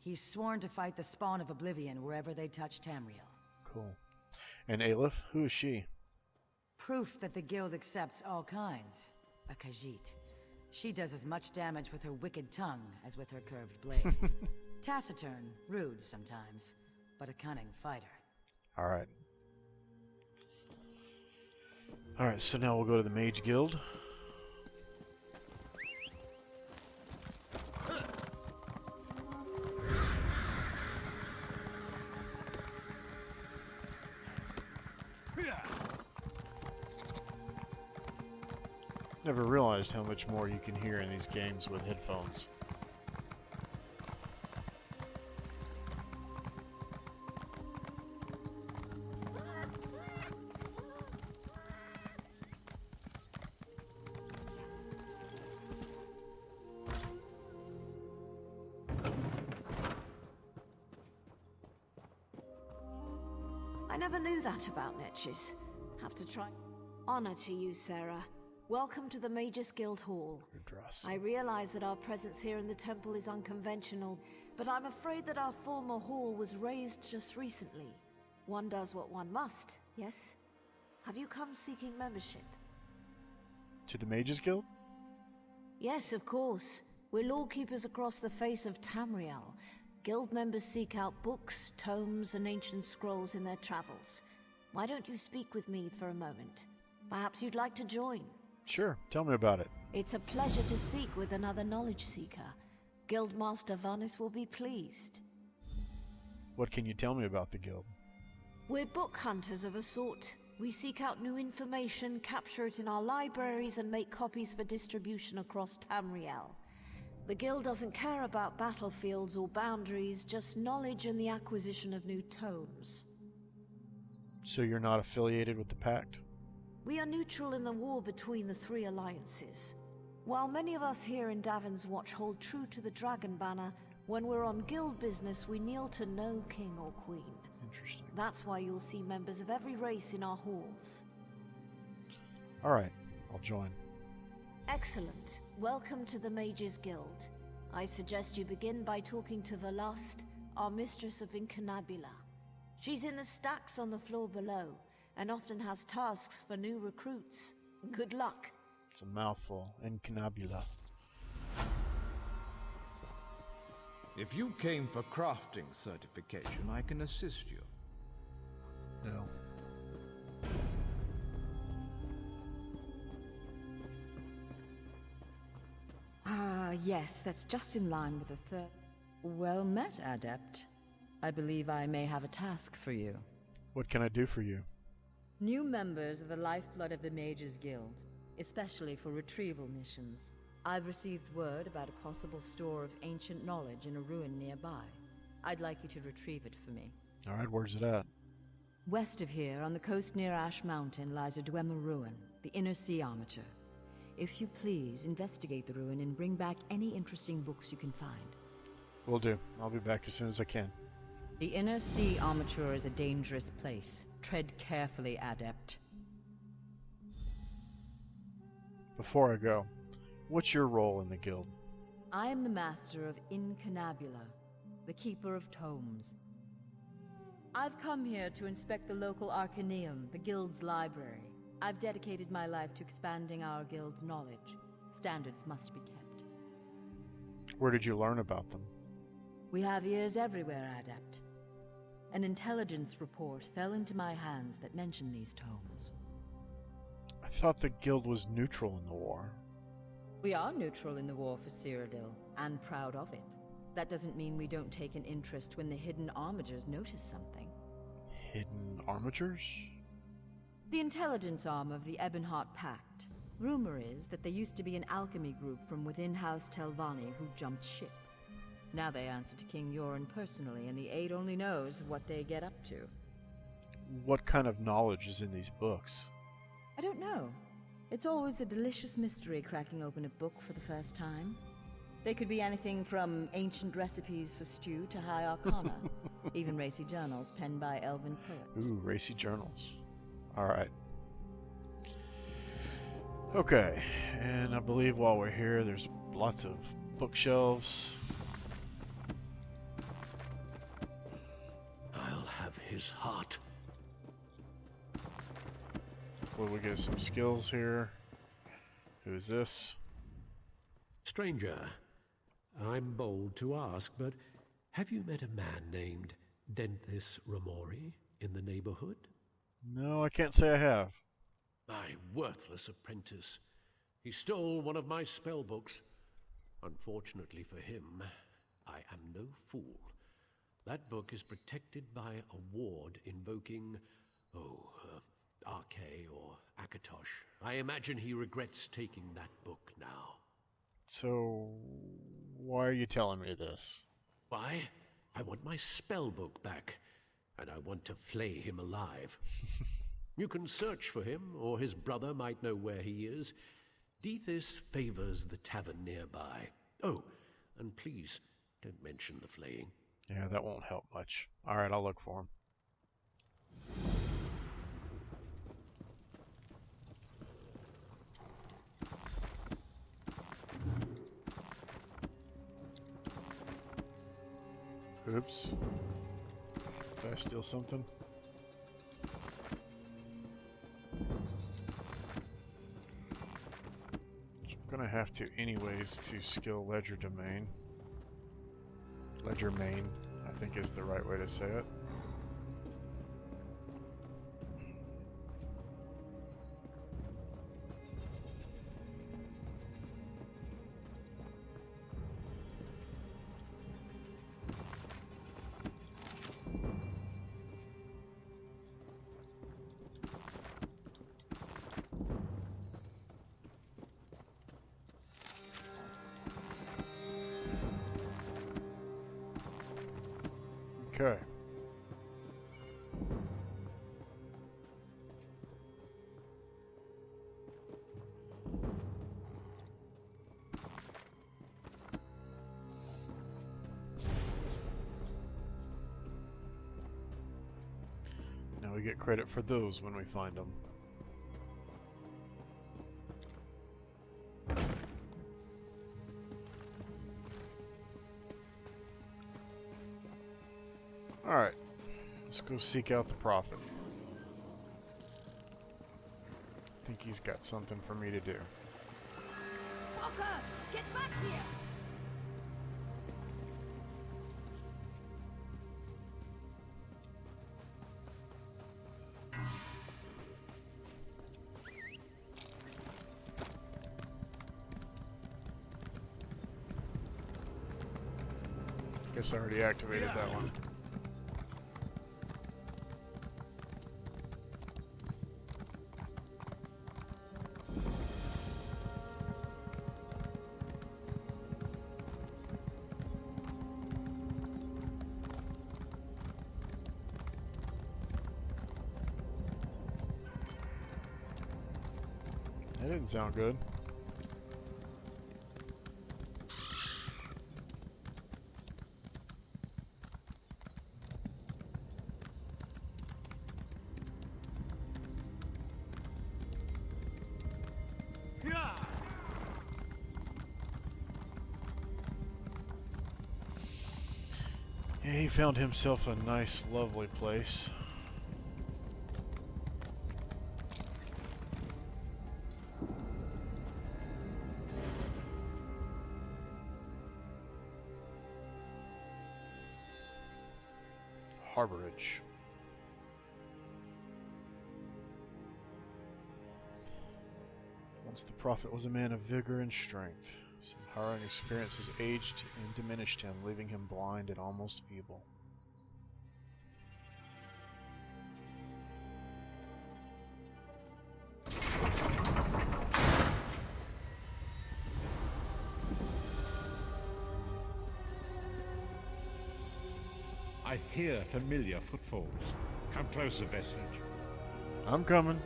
He's sworn to fight the spawn of Oblivion wherever they touch Tamriel. Cool. And Aleph, who is she? Proof that the Guild accepts all kinds. A Khajiit. She does as much damage with her wicked tongue as with her curved blade. Taciturn, rude sometimes, but a cunning fighter. Alright. Alright, so now we'll go to the Mage Guild. Never realized how much more you can hear in these games with headphones. I never knew that about Netches. Have to try. Honor to you, Sarah. Welcome to the Mages Guild Hall. I realize that our presence here in the temple is unconventional, but I'm afraid that our former hall was raised just recently. One does what one must, yes? Have you come seeking membership? To the Mages Guild? Yes, of course. We're lawkeepers across the face of Tamriel. Guild members seek out books, tomes, and ancient scrolls in their travels. Why don't you speak with me for a moment? Perhaps you'd like to join. Sure, tell me about it. It's a pleasure to speak with another knowledge seeker. Guildmaster Vanis will be pleased. What can you tell me about the guild? We're book hunters of a sort. We seek out new information, capture it in our libraries, and make copies for distribution across Tamriel. The guild doesn't care about battlefields or boundaries, just knowledge and the acquisition of new tomes. So you're not affiliated with the Pact? We are neutral in the war between the three alliances. While many of us here in Davon's Watch hold true to the Dragon Banner, when we're on guild business, we kneel to no king or queen. Interesting. That's why you'll see members of every race in our halls. Alright, I'll join. Excellent. Welcome to the Mages Guild. I suggest you begin by talking to Velast, our mistress of Incunabula. She's in the stacks on the floor below, and often has tasks for new recruits. Good luck. It's a mouthful. Incunabula. If you came for crafting certification, I can assist you. No. Ah, yes, that's just in line with the third. Well met, Adept. I believe I may have a task for you. What can I do for you? New members are the lifeblood of the Mages Guild, especially for retrieval missions. I've received word about a possible store of ancient knowledge in a ruin nearby. I'd like you to retrieve it for me. Alright, where's it at? West of here, on the coast near Ash Mountain, lies a Dwemer ruin, the Inner Sea Armature. If you please, investigate the ruin and bring back any interesting books you can find. Will do. I'll be back as soon as I can. The Inner Sea Armature is a dangerous place. Tread carefully, Adept. Before I go, what's your role in the guild? I am the master of Incunabula, the keeper of tomes. I've come here to inspect the local Arcaneum, the guild's library. I've dedicated my life to expanding our guild's knowledge. Standards must be kept. Where did you learn about them? We have ears everywhere, Adept. An intelligence report fell into my hands that mentioned these tomes. I thought the guild was neutral in the war. We are neutral in the war for Cyrodiil, and proud of it. That doesn't mean we don't take an interest when the hidden armatures notice something. Hidden armatures? The intelligence arm of the Ebonheart Pact. Rumor is that there used to be an alchemy group from within House Telvanni who jumped ship. Now they answer to King Yoren personally, and the Aid only knows what they get up to. What kind of knowledge is in these books? I don't know. It's always a delicious mystery cracking open a book for the first time. They could be anything from ancient recipes for stew to high arcana, even racy journals penned by elven poets. Ooh, racy journals. Alright. Okay, and I believe while we're here, there's lots of bookshelves. I'll have his heart. Hopefully we get some skills here. Who's this? Stranger, I'm bold to ask, but have you met a man named Denthis Ramori in the neighborhood? No, I can't say I have. My worthless apprentice. He stole one of my spell books. Unfortunately for him, I am no fool. That book is protected by a ward invoking, Arche or Akatosh. I imagine he regrets taking that book now. So, why are you telling me this? Why? I want my spell book back, and I want to flay him alive. You can search for him, or his brother might know where he is. Dethys favors the tavern nearby. Oh, and please, don't mention the flaying. Yeah, that won't help much. Alright, I'll look for him. Oops. Did I steal something? I'm gonna have to anyways to skill ledger domain. Ledger main, I think is the right way to say it. Okay. Now we get credit for those when we find them. Alright, let's go seek out the Prophet. I think he's got something for me to do. Walker, get back here! Guess I already activated that one. That didn't sound good. Yeah, he found himself a nice, lovely place. Harborage. Once the Prophet was a man of vigor and strength. Some harrowing experiences aged and diminished him, leaving him blind and almost feeble. I hear familiar footfalls. Come closer, Vestige. I'm coming.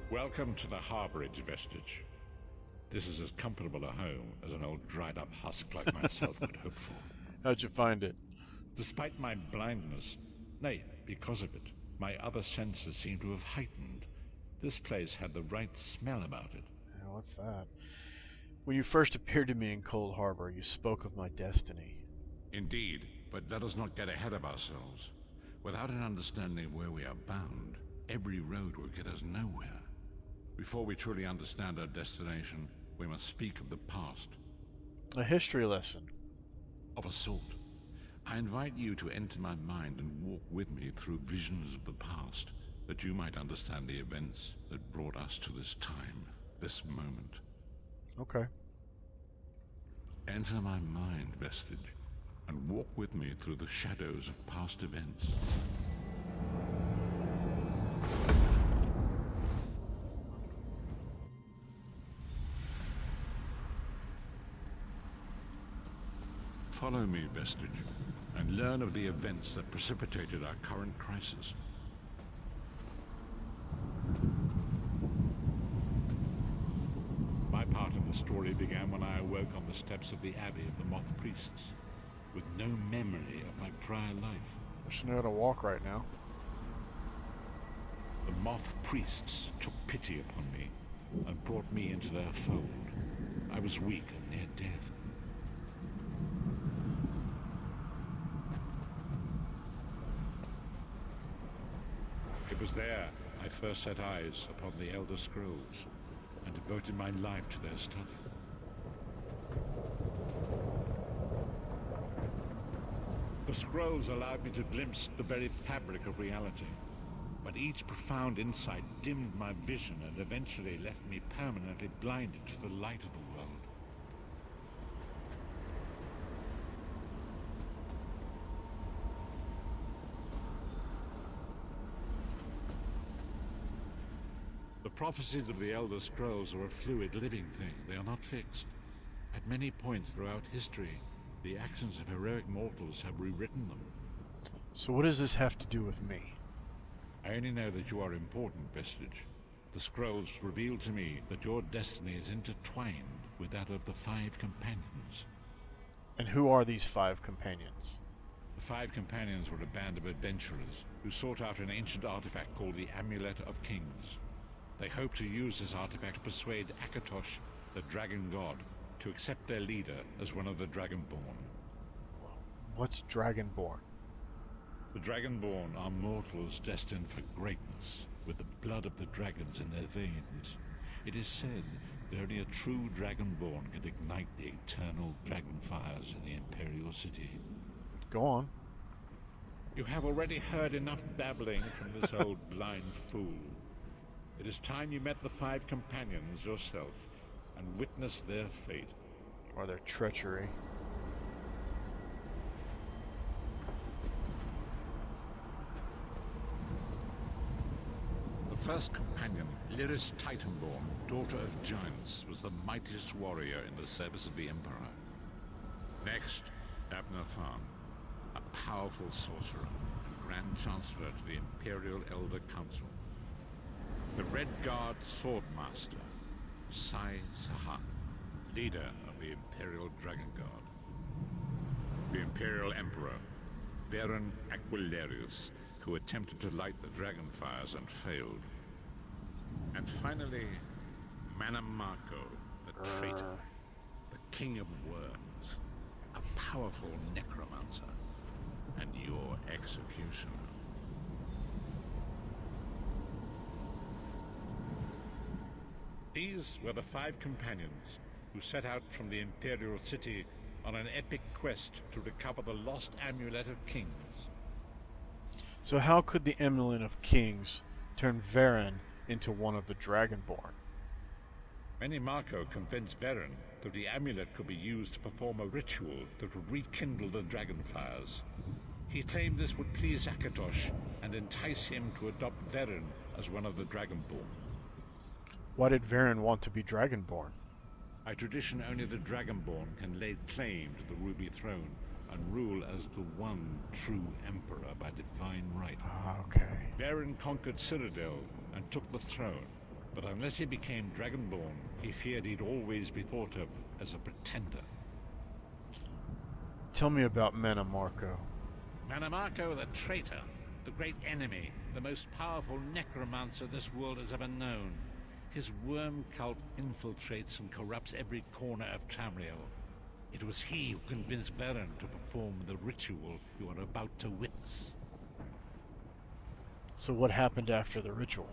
Welcome to the Harborage, Vestige. This is as comfortable a home as an old dried-up husk like myself could hope for. How'd you find it? Despite my blindness, nay, because of it, my other senses seem to have heightened. This place had the right smell about it. Yeah, what's that? When you first appeared to me in Cold Harbor, you spoke of my destiny. Indeed, but let us not get ahead of ourselves. Without an understanding of where we are bound, every road will get us nowhere. Before we truly understand our destination, we must speak of the past. A history lesson. Of a sort. I invite you to enter my mind and walk with me through visions of the past, that you might understand the events that brought us to this time, this moment. Okay. Enter my mind, Vestige, and walk with me through the shadows of past events. Follow me, Vestige, and learn of the events that precipitated our current crisis. My part in the story began when I awoke on the steps of the Abbey of the Moth Priests, with no memory of my prior life. I should know how to walk right now. The Moth Priests took pity upon me and brought me into their fold. I was weak and near death. It was there I I first set eyes upon the Elder Scrolls and devoted my life to their study. The scrolls allowed me to glimpse the very fabric of reality, but each profound insight dimmed my vision and eventually left me permanently blinded to the light of the world. The prophecies of the Elder Scrolls are a fluid, living thing. They are not fixed. At many points throughout history, the actions of heroic mortals have rewritten them. So what does this have to do with me? I only know that you are important, Vestige. The scrolls reveal to me that your destiny is intertwined with that of the 5 companions. And who are these 5 companions? The 5 companions were a band of adventurers who sought out an ancient artifact called the Amulet of Kings. They hoped to use this artifact to persuade Akatosh, the dragon god, to accept their leader as one of the Dragonborn. What's Dragonborn? The Dragonborn are mortals destined for greatness, with the blood of the dragons in their veins. It is said that only a true Dragonborn can ignite the eternal dragon fires in the Imperial City. Go on. You have already heard enough babbling from this old blind fool. It is time you met the 5 companions yourself and witnessed their fate. Or their treachery. The first companion, Lyris Titanborn, daughter of giants, was the mightiest warrior in the service of the Emperor. Next, Abner Tharn, a powerful sorcerer and Grand Chancellor to the Imperial Elder Council. The Red Guard Swordmaster, Sai Sahan, leader of the Imperial Dragon Guard. The Imperial Emperor, Varen Aquilarius, who attempted to light the dragon fires and failed. And finally, Manamako, the traitor, the King of Worms, a powerful necromancer, and your executioner. These were the 5 companions who set out from the Imperial City on an epic quest to recover the lost Amulet of Kings. So how could the Amulet of Kings turn Varen into one of the Dragonborn? Manamako convinced Varen that the amulet could be used to perform a ritual that would rekindle the dragon fires. He claimed this would please Akatosh and entice him to adopt Varen as one of the Dragonborn. Why did Varen want to be Dragonborn? By tradition, only the Dragonborn can lay claim to the Ruby Throne and rule as the one true Emperor by divine right. Okay. Varen conquered Cyrodiil and took the throne, but unless he became Dragonborn, he feared he'd always be thought of as a pretender. Tell me about Manamako. Manamako the traitor, the great enemy, the most powerful necromancer this world has ever known. His worm cult infiltrates and corrupts every corner of Tamriel. It was he who convinced Varen to perform the ritual you are about to witness. So what happened after the ritual?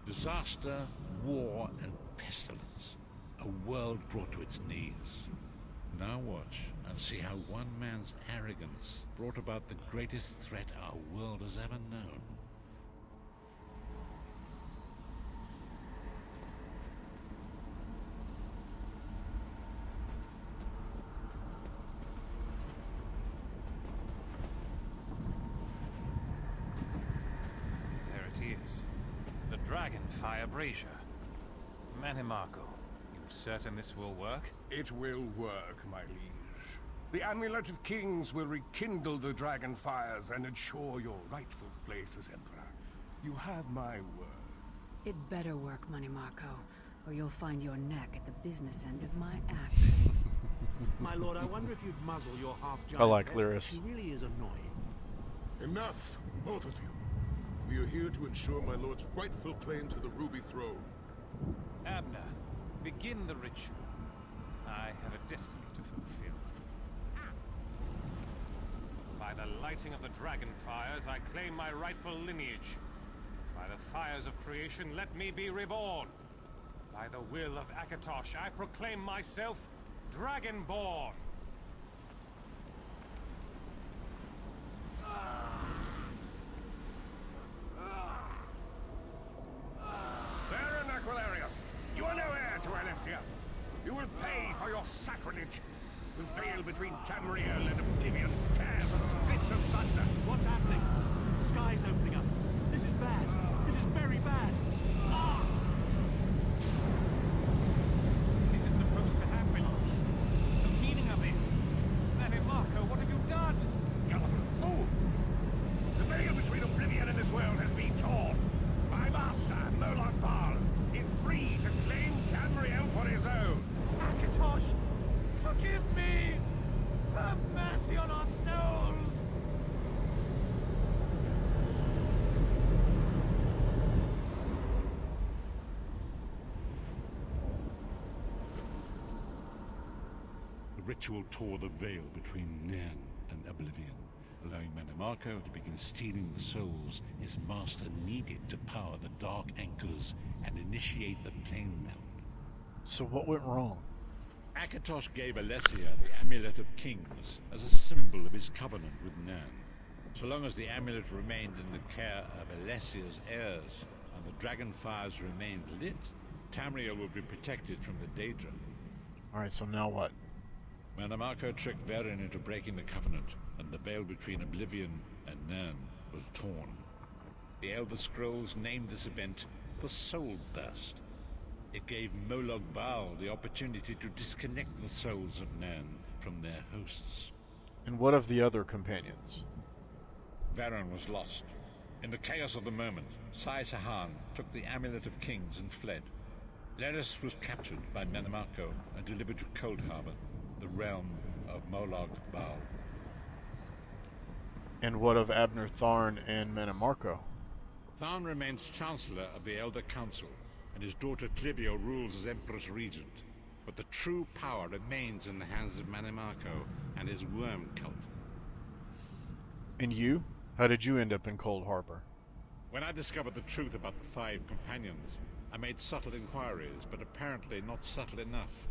Disaster, war, and pestilence. A world brought to its knees. Now watch and see how one man's arrogance brought about the greatest threat our world has ever known. The Dragonfire Brazier. Manamako, you certain this will work? It will work, my liege. The Amulet of Kings will rekindle the dragon fires and ensure your rightful place as Emperor. You have my word. It better work, Manamako, or you'll find your neck at the business end of my axe. My lord, I wonder if you'd muzzle your half-giant I like pet. Lyris. She really is annoying. Enough, both of you. We are here to ensure my lord's rightful claim to the Ruby Throne. Abner, begin the ritual. I have a destiny to fulfill. By the lighting of the dragon fires, I claim my rightful lineage. By the fires of creation, let me be reborn. By the will of Akatosh, I proclaim myself Dragonborn. Baron Aquilarius, you are no heir to Alesia. You will pay for your sacrilege. The veil between Tamriel and Oblivion tears and splits asunder. What's happening? The sky's opening up. This is bad. This is very bad. Ah! This isn't supposed to happen. What's the meaning of this? Marco, what have you done? Gullible fools! The veil between Oblivion and this world has been torn. My master, Molag Bal, is free to claim Tamriel for his own. Akatosh, forgive me! Have mercy on our souls! The ritual tore the veil between Nan and Oblivion, allowing Mannimarco to begin stealing the souls his master needed to power the Dark Anchors and initiate the plane melt. So what went wrong? Akatosh gave Alesia the Amulet of Kings as a symbol of his covenant with Nan. So long as the amulet remained in the care of Alesia's heirs and the dragon fires remained lit, Tamriel would be protected from the Daedra. Alright, so now what? Mannimarco tricked Varen into breaking the covenant, and the veil between Oblivion and Nan was torn. The Elder Scrolls named this event the Soul Burst. It gave Molag Bal the opportunity to disconnect the souls of Nan from their hosts. And what of the other companions? Varen was lost. In the chaos of the moment, Sai Sahan took the Amulet of Kings and fled. Leris was captured by Mannimarco and delivered to Cold Harbor, the realm of Molag Bal. And what of Abner Tharn and Mannimarco? Tharn remains Chancellor of the Elder Council, and his daughter Clivio rules as Empress Regent. But the true power remains in the hands of Mannimarco and his worm cult. And you? How did you end up in Cold Harbor? When I discovered the truth about the 5 companions, I made subtle inquiries, but apparently not subtle enough.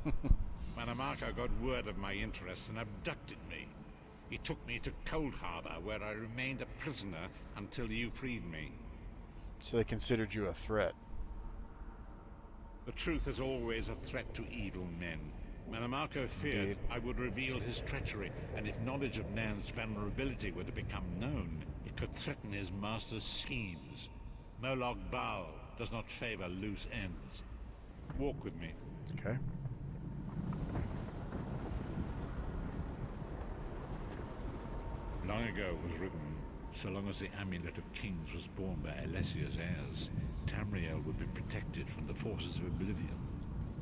Mannimarco got word of my interests and abducted me. He took me to Cold Harbor, where I remained a prisoner until you freed me. So they considered you a threat. The truth is always a threat to evil men. Mannimarco feared I would reveal his treachery, and if knowledge of Nan's vulnerability were to become known, it could threaten his master's schemes. Molag Bal does not favor loose ends. Walk with me. Okay. Long ago was written, so long as the Amulet of Kings was borne by Alesia's heirs, Tamriel would be protected from the forces of Oblivion.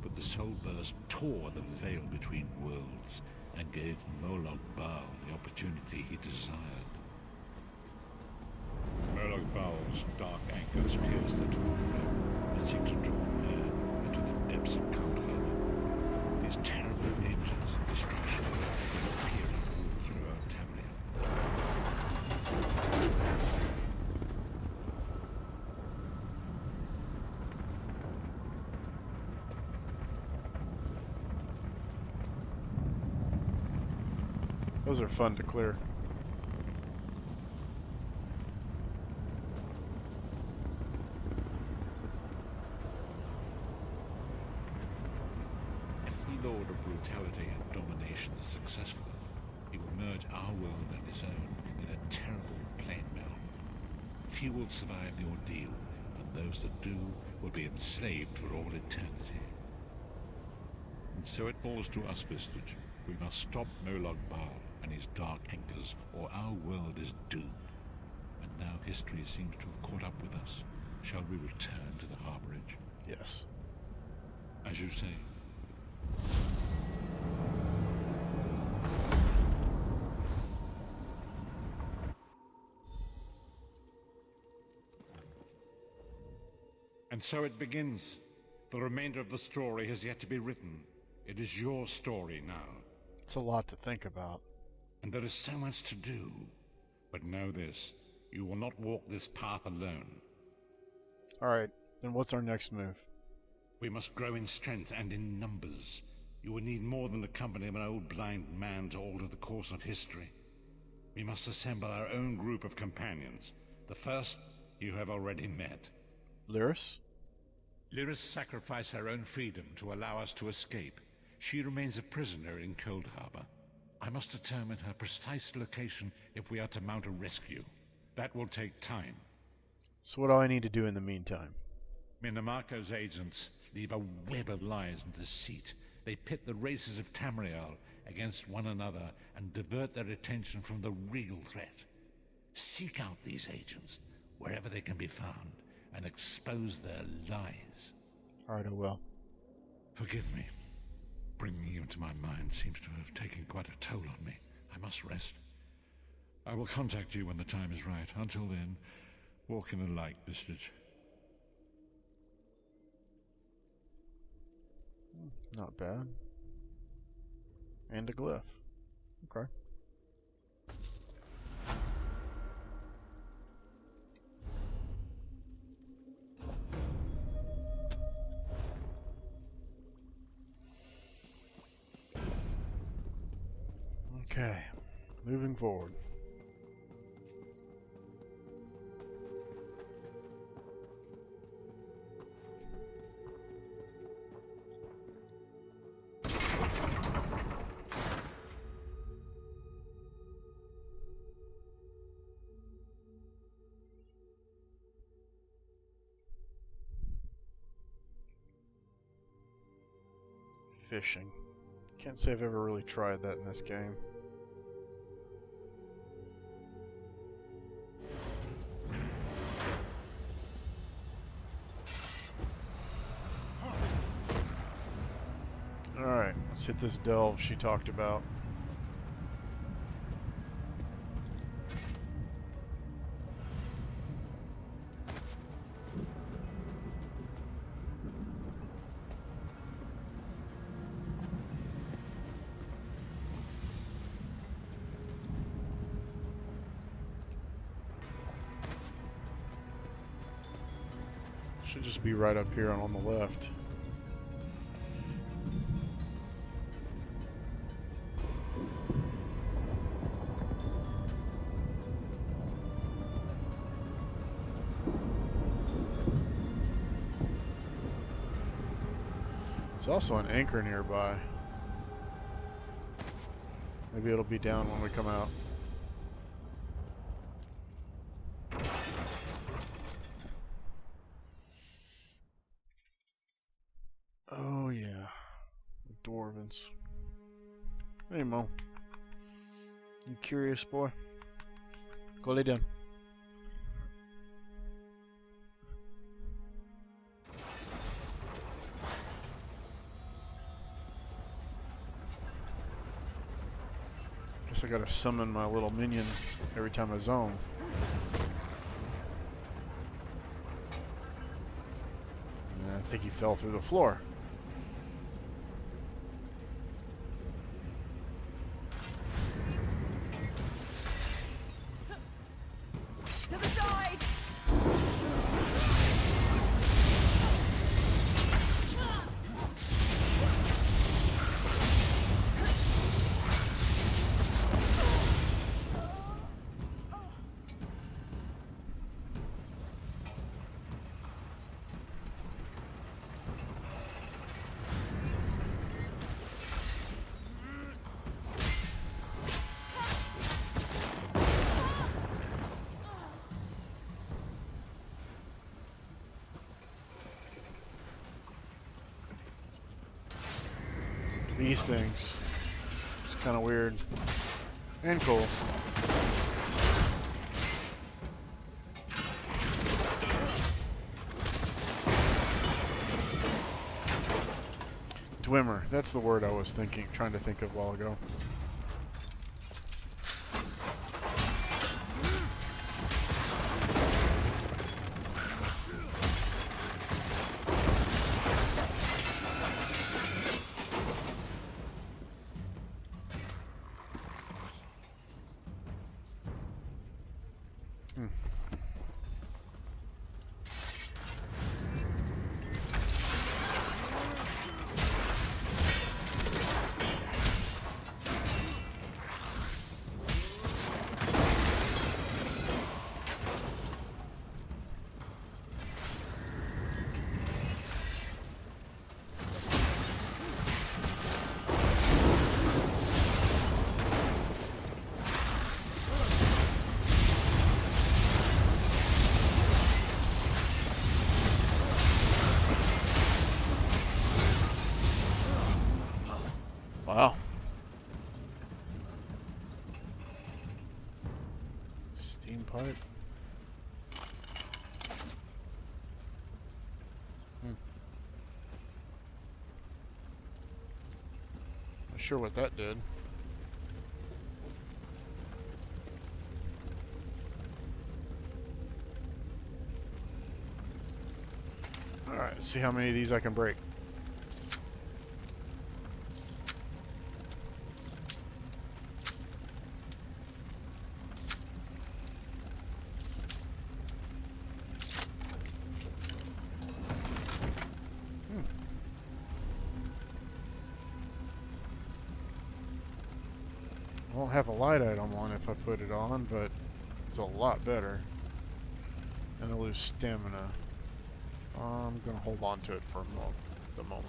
But the Soul Burst tore the veil between worlds and gave Molag Bal the opportunity he desired. Molag Bal's dark anchors pierce the torn veil and seek to draw man into the depths of Cold Harbor. These terrible engines of destruction will appear all throughout Tamriel. Those are fun to clear. If the Lord of Brutality and Domination is successful, he will merge our world and his own in a terrible plane melt. Few will survive the ordeal, and those that do will be enslaved for all eternity. And so it falls to us, Vistage. We must stop Molag Bal and his dark anchors, or our world is doomed. And now history seems to have caught up with us. Shall we return to the harborage? Yes. As you say. And so it begins. The remainder of the story has yet to be written. It is your story now. It's a lot to think about. And there is so much to do. But know this, you will not walk this path alone. Alright, then what's our next move? We must grow in strength and in numbers. You will need more than the company of an old blind man to alter the course of history. We must assemble our own group of companions. The first you have already met. Lyris? Lyris sacrificed her own freedom to allow us to escape. She remains a prisoner in Cold Harbor. I must determine her precise location if we are to mount a rescue. That will take time. So what do I need to do in the meantime? Minamako's agents leave a web of lies and deceit. They pit the races of Tamriel against one another and divert their attention from the real threat. Seek out these agents, wherever they can be found, and expose their lies. Alright, I will. Forgive me. Bringing you into my mind seems to have taken quite a toll on me. I must rest. I will contact you when the time is right. Until then, walk in the light, Bistich. Not bad. And a glyph. Okay. Okay. Moving forward. Fishing. Can't say I've ever really tried that in this game. Alright, let's hit this delve she talked about. Should just be right up here and on the left. There's also an anchor nearby. Maybe it'll be down when we come out. Oh yeah, the Dwarvens. Hey Mo, you curious boy? Go lay down. Guess I gotta summon my little minion every time I zone. And I think he fell through the floor. To the side! These things. It's kind of weird. And cool. Dwemer. That's the word I was trying to think of a while ago. Steam pipe. Not sure what that did. Alright, let's see how many of these I can break. I won't have a light item on if I put it on, but it's a lot better. And I lose stamina. I'm gonna hold on to it for the moment.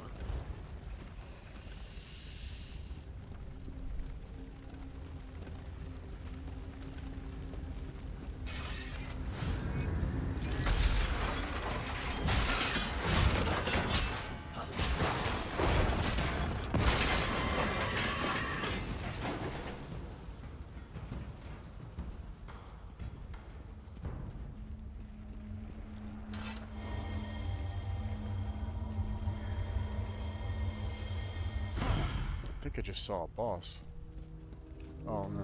I think I just saw a boss. Oh no.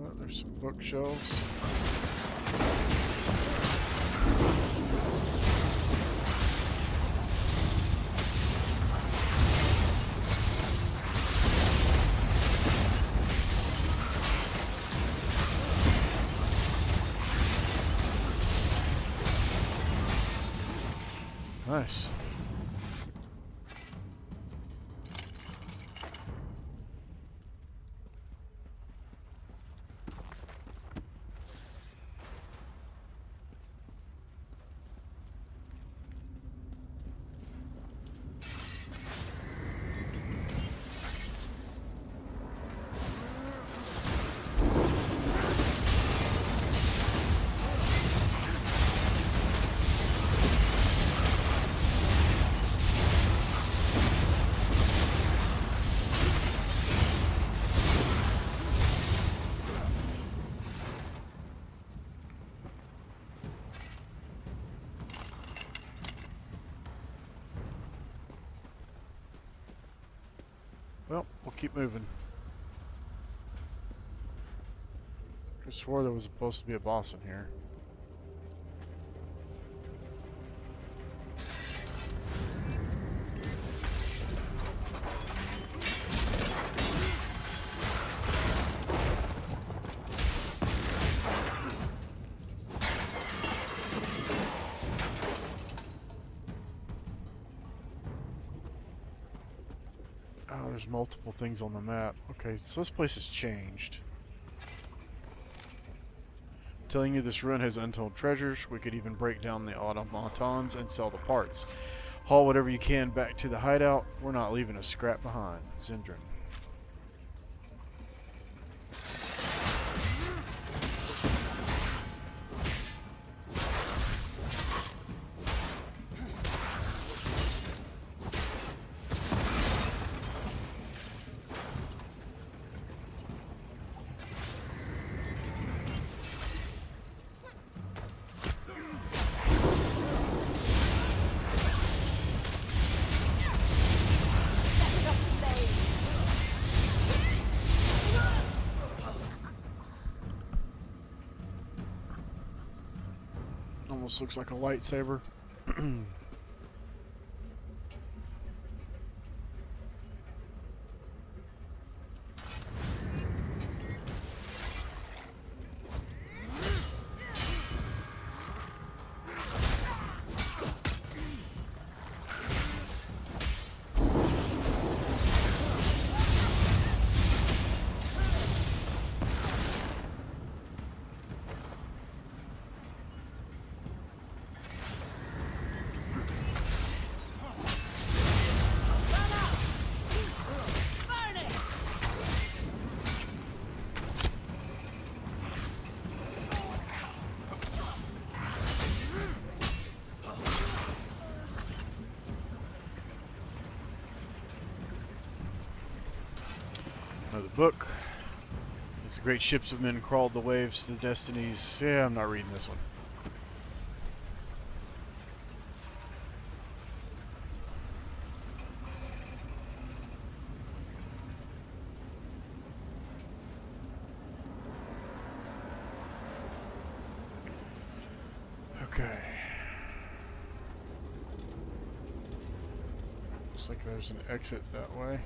Well, there's some bookshelves. Nice. Well, we'll keep moving. I swore there was supposed to be a boss in here. Oh, there's multiple things on the map. Okay, so this place has changed. Telling you this ruin has untold treasures. We could even break down the automatons and sell the parts. Haul whatever you can back to the hideout. We're not leaving a scrap behind. Zindran. Almost looks like a lightsaber. Another book. As the great ships of men crawled the waves to the destinies. Yeah, I'm not reading this one. Okay. Looks like there's an exit that way.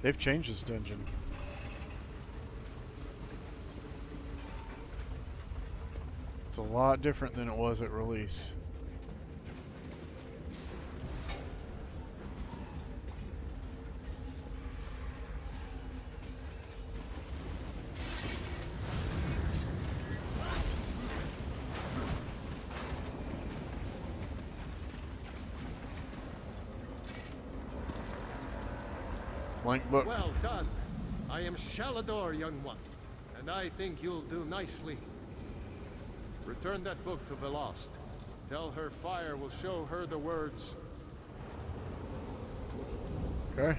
They've changed this dungeon. It's a lot different than it was at release. Blank book. Well done. I am Shalador, young one, and I think you'll do nicely. Return that book to Velost. Tell her fire will show her the words. Okay.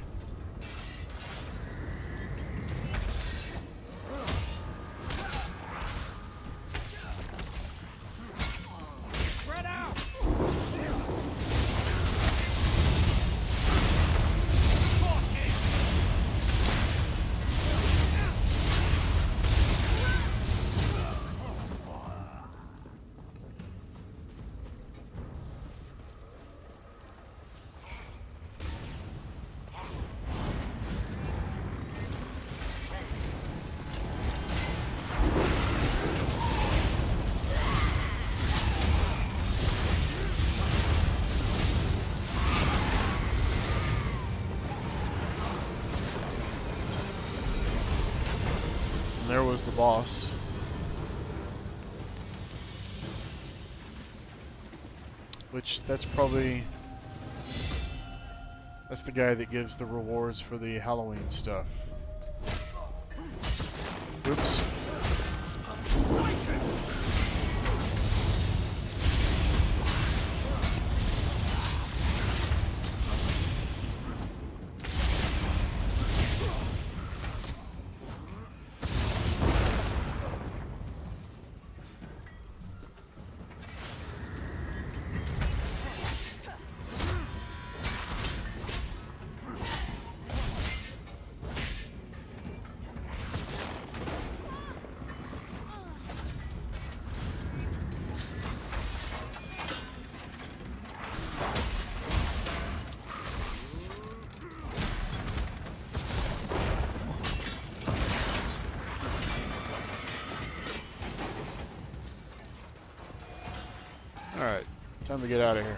Spread out! There was the boss. Which, that's probably... That's the guy that gives the rewards for the Halloween stuff. Oops. Alright, time to get out of here.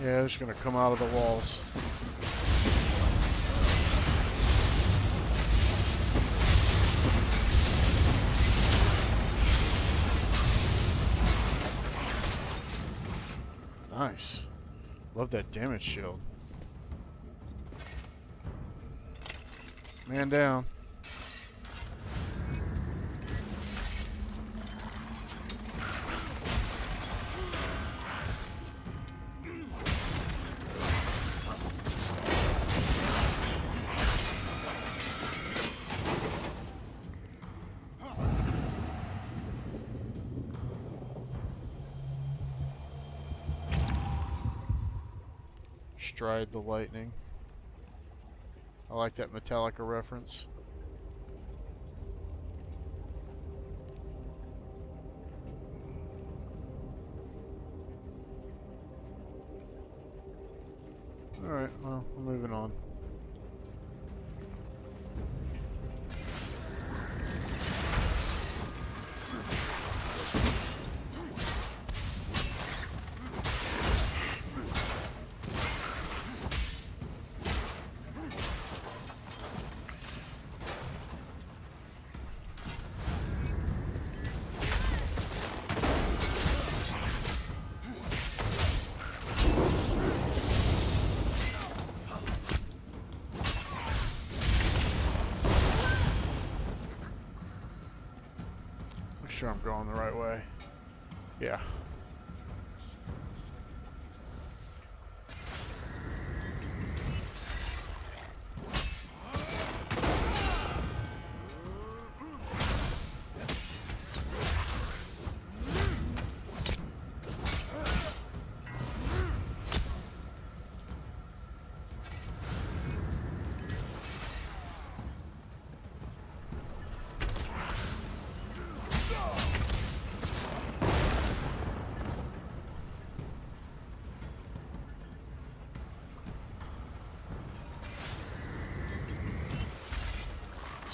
Yeah, they're just gonna come out of the walls. Nice. Love that damage shield. Man down. Stride the lightning. I like that Metallica reference. Alright, well, we're moving on. Sure I'm going the right way. Yeah.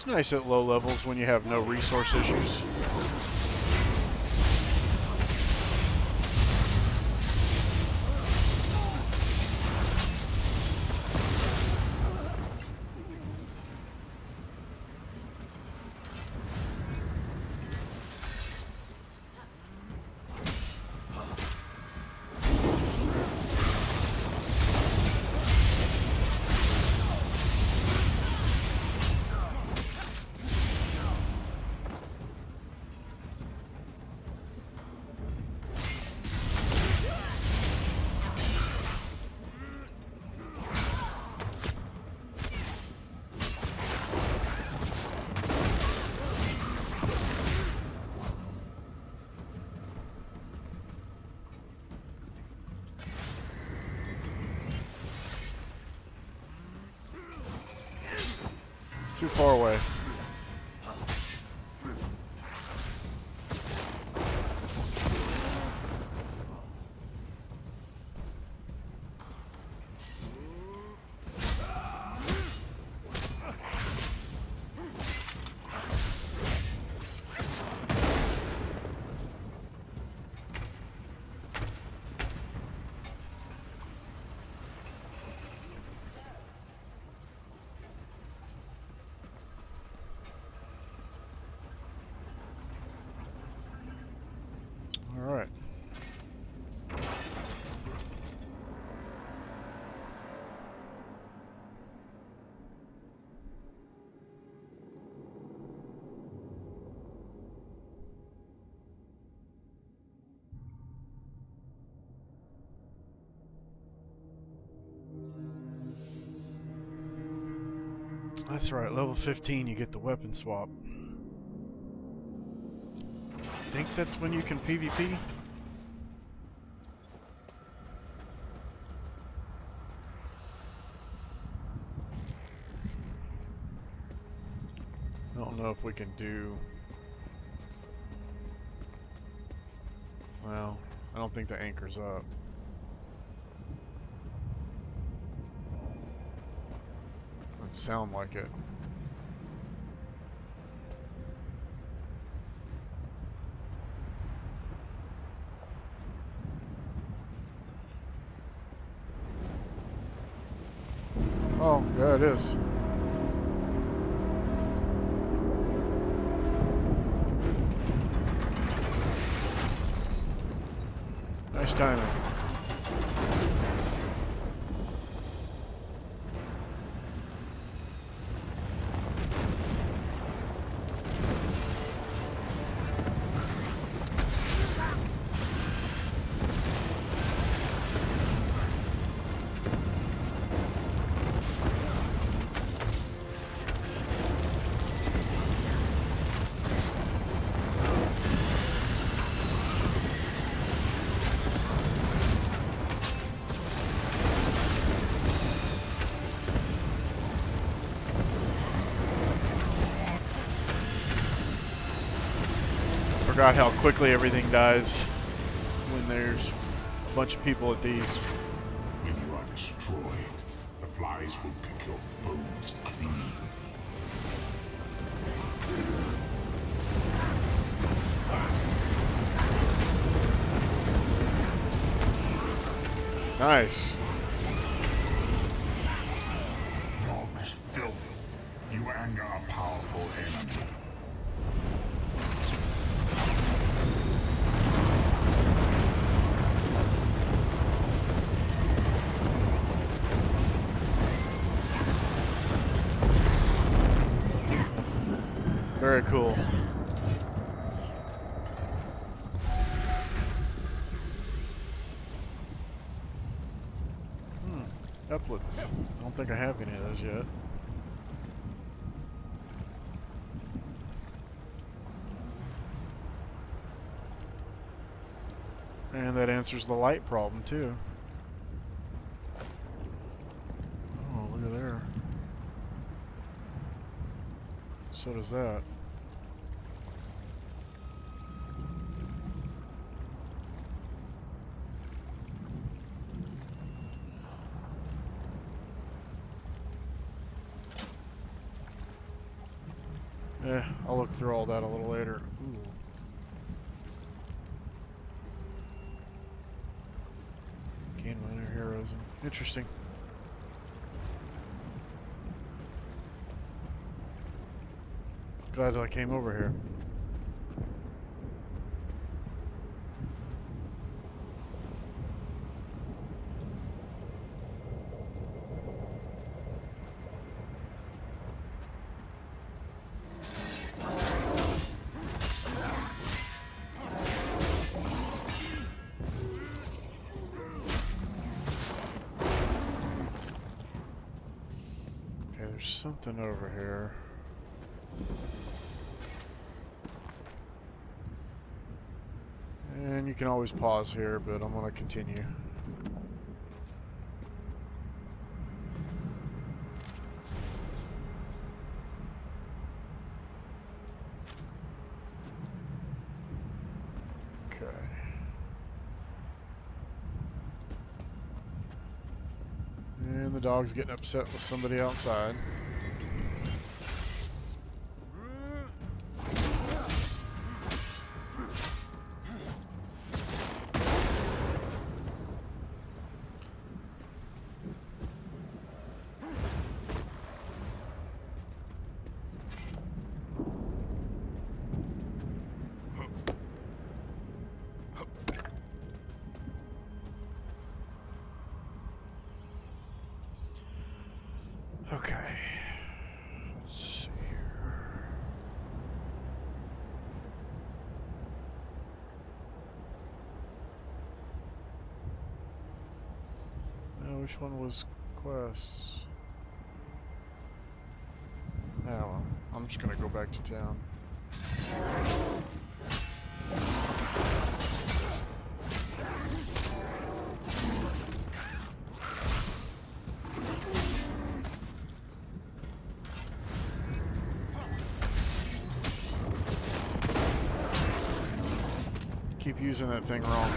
It's nice at low levels when you have no resource issues. Too far away. All right. That's right, level 15 you get the weapon swap. I think that's when you can PvP. I don't know if we can do... Well, I don't think the anchor's up. Doesn't sound like it. Oh, yeah, it is. Nice timing. forgot how quickly everything dies when there's a bunch of people at these. When you are destroyed, the flies will pick your bones clean. Nice. Dog's filth. You anger a powerful enemy. Very cool. Couplets. I don't think I have any of those yet. And that answers the light problem too. Oh, look at there. So does that. I'll look through all that a little later. Ooh. Gain minor heroism. Interesting. Glad I came over here. There's something over here. And you can always pause here, but I'm going to continue. Okay. And the dog's getting upset with somebody outside. Okay. Let's see here. Now, which one was quests? Oh, well, I'm just gonna go back to town. Keep using that thing wrong.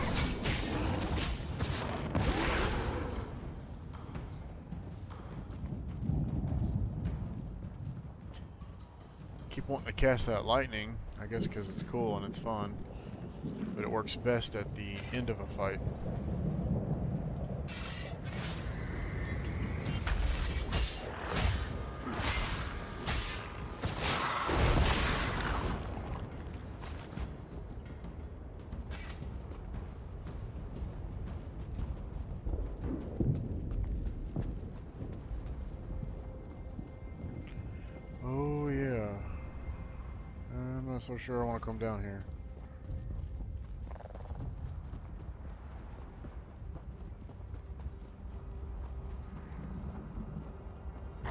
Keep wanting to cast that lightning, I guess because it's cool and it's fun, but it works best at the end of a fight. Oh yeah. I'm not so sure I want to come down here. If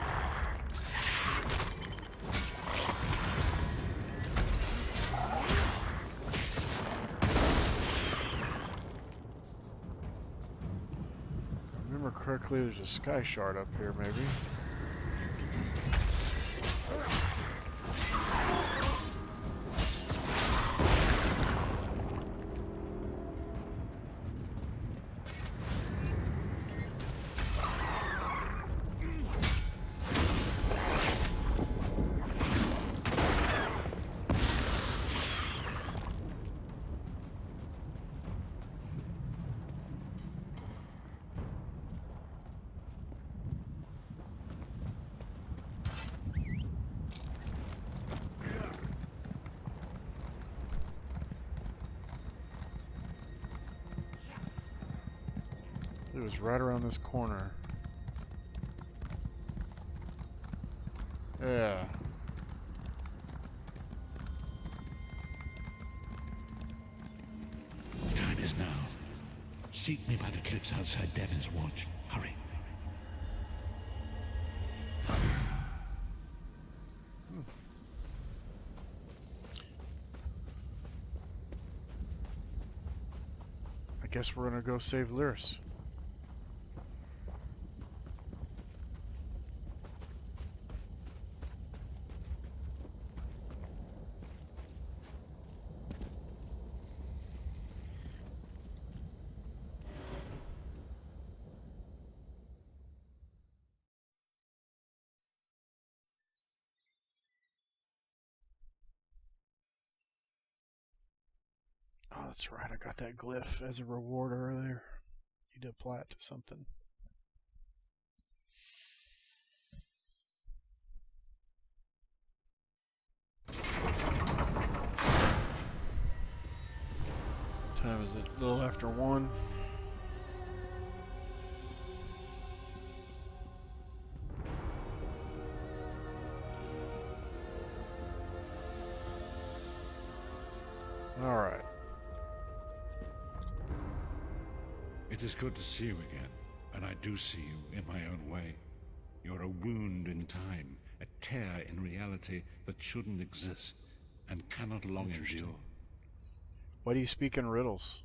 I remember correctly, there's a sky shard up here, maybe. It was right around this corner. Yeah. Time is now. Seek me by the cliffs outside Devon's Watch. Hurry. I guess we're gonna go save Lyris. Oh, that's right. I got that glyph as a reward earlier. Need to apply it to something. Time is it? A little after 1. All right. It is good to see you again, and I do see you in my own way. You're a wound in time, a tear in reality that shouldn't exist and cannot long endure. Why do you speak in riddles?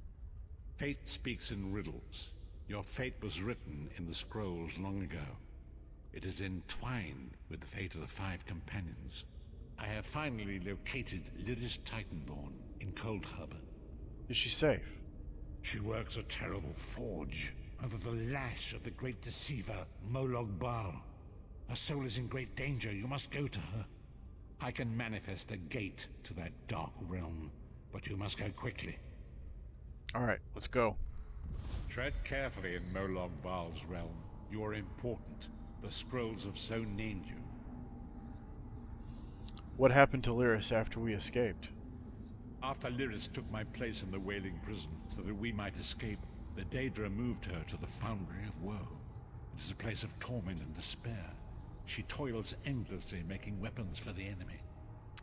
Fate speaks in riddles. Your fate was written in the scrolls long ago. It is entwined with the fate of the 5 companions. I have finally located Lyris Titanborn in Cold Harbor. Is she safe? She works a terrible forge under the lash of the great deceiver, Molog Baal. Her soul is in great danger. You must go to her. I can manifest a gate to that dark realm, but you must go quickly. All right, let's go. Tread carefully in Molog Baal's realm. You are important. The scrolls have so named you. What happened to Lyris after we escaped? After Lyris took my place in the Wailing Prison so that we might escape, the Daedra moved her to the Foundry of Woe. It is a place of torment and despair. She toils endlessly making weapons for the enemy.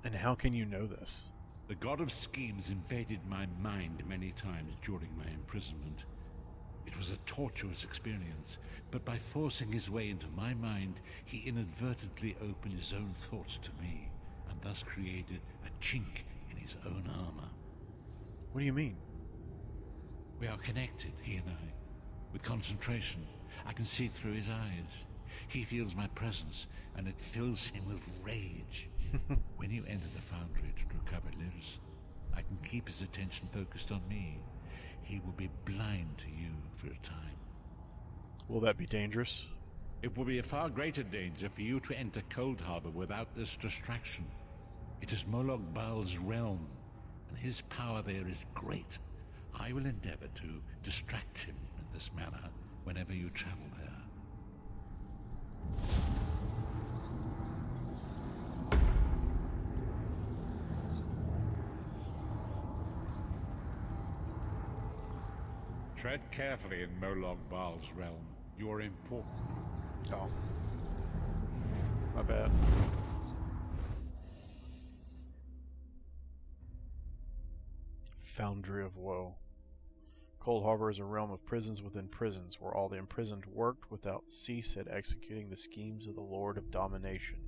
And how can you know this? The god of schemes invaded my mind many times during my imprisonment. It was a tortuous experience, but by forcing his way into my mind, he inadvertently opened his own thoughts to me, and thus created a chink in his own armor. What do you mean? We are connected, he and I. With concentration, I can see through his eyes. He feels my presence, and it fills him with rage. When you enter the Foundry to recover Lyris, I can keep his attention focused on me. He will be blind to you for a time. Will that be dangerous? It will be a far greater danger for you to enter Cold Harbor without this distraction. It is Molog Baal's realm, and his power there is great. I will endeavor to distract him in this manner whenever you travel there. Tread carefully in Molog Baal's realm. You are important. Oh. My bad. Foundry of Woe. Cold Harbor is a realm of prisons within prisons, where all the imprisoned worked without cease at executing the schemes of the Lord of Domination.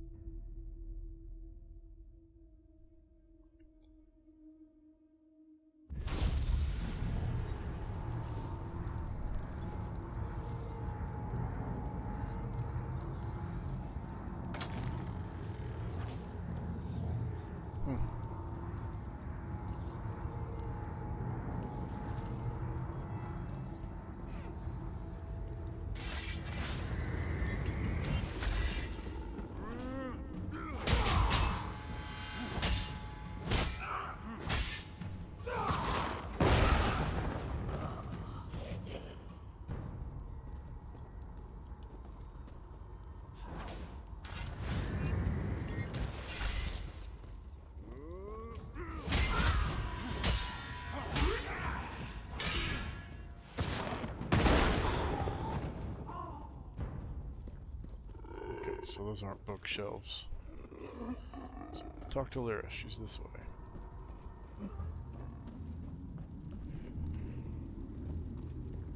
Okay, so those aren't bookshelves. So talk to Lyra. She's this way.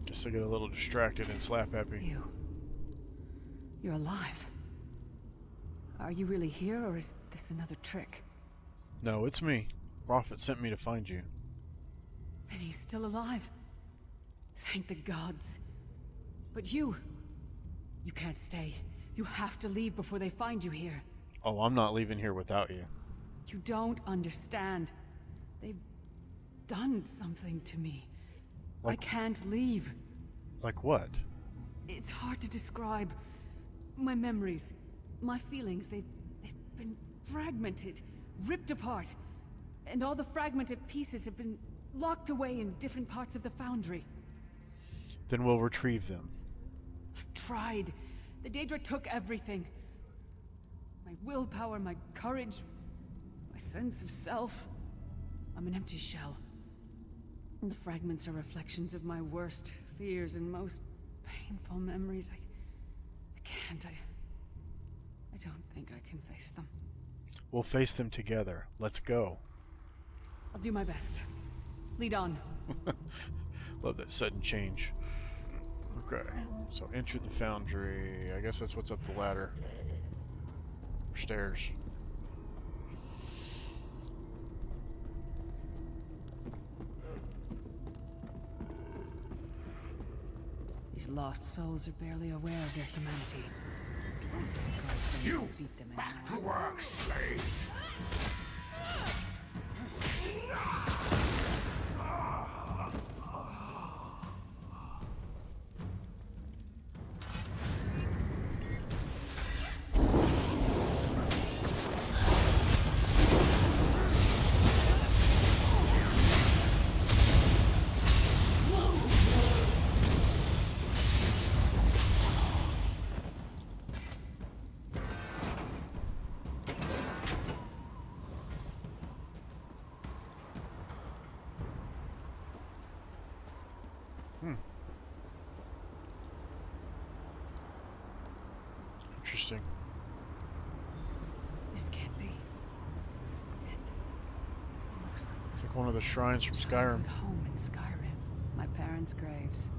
Guess I get a little distracted and slap happy. You're alive. Are you really here, or is this another trick? No, it's me. Prophet sent me to find you. Then he's still alive. Thank the gods. But you can't stay. You have to leave before they find you here. Oh, I'm not leaving here without you. You don't understand. They've done something to me. I can't leave. Like what? It's hard to describe. My memories, my feelings, they've been fragmented, ripped apart. And all the fragmented pieces have been locked away in different parts of the foundry. Then we'll retrieve them. I've tried. The Daedra took everything. My willpower, my courage, my sense of self. I'm an empty shell. And the fragments are reflections of my worst fears and most painful memories. I can't. I don't think I can face them. We'll face them together. Let's go. I'll do my best. Lead on. Love that sudden change. Okay, so enter the foundry. I guess that's what's up the ladder. Stairs. These lost souls are barely aware of their humanity. You beat them back to work, slave! Interesting. This can't be. It looks like It's like one of the shrines from Skyrim. home in Skyrim. My parents' graves.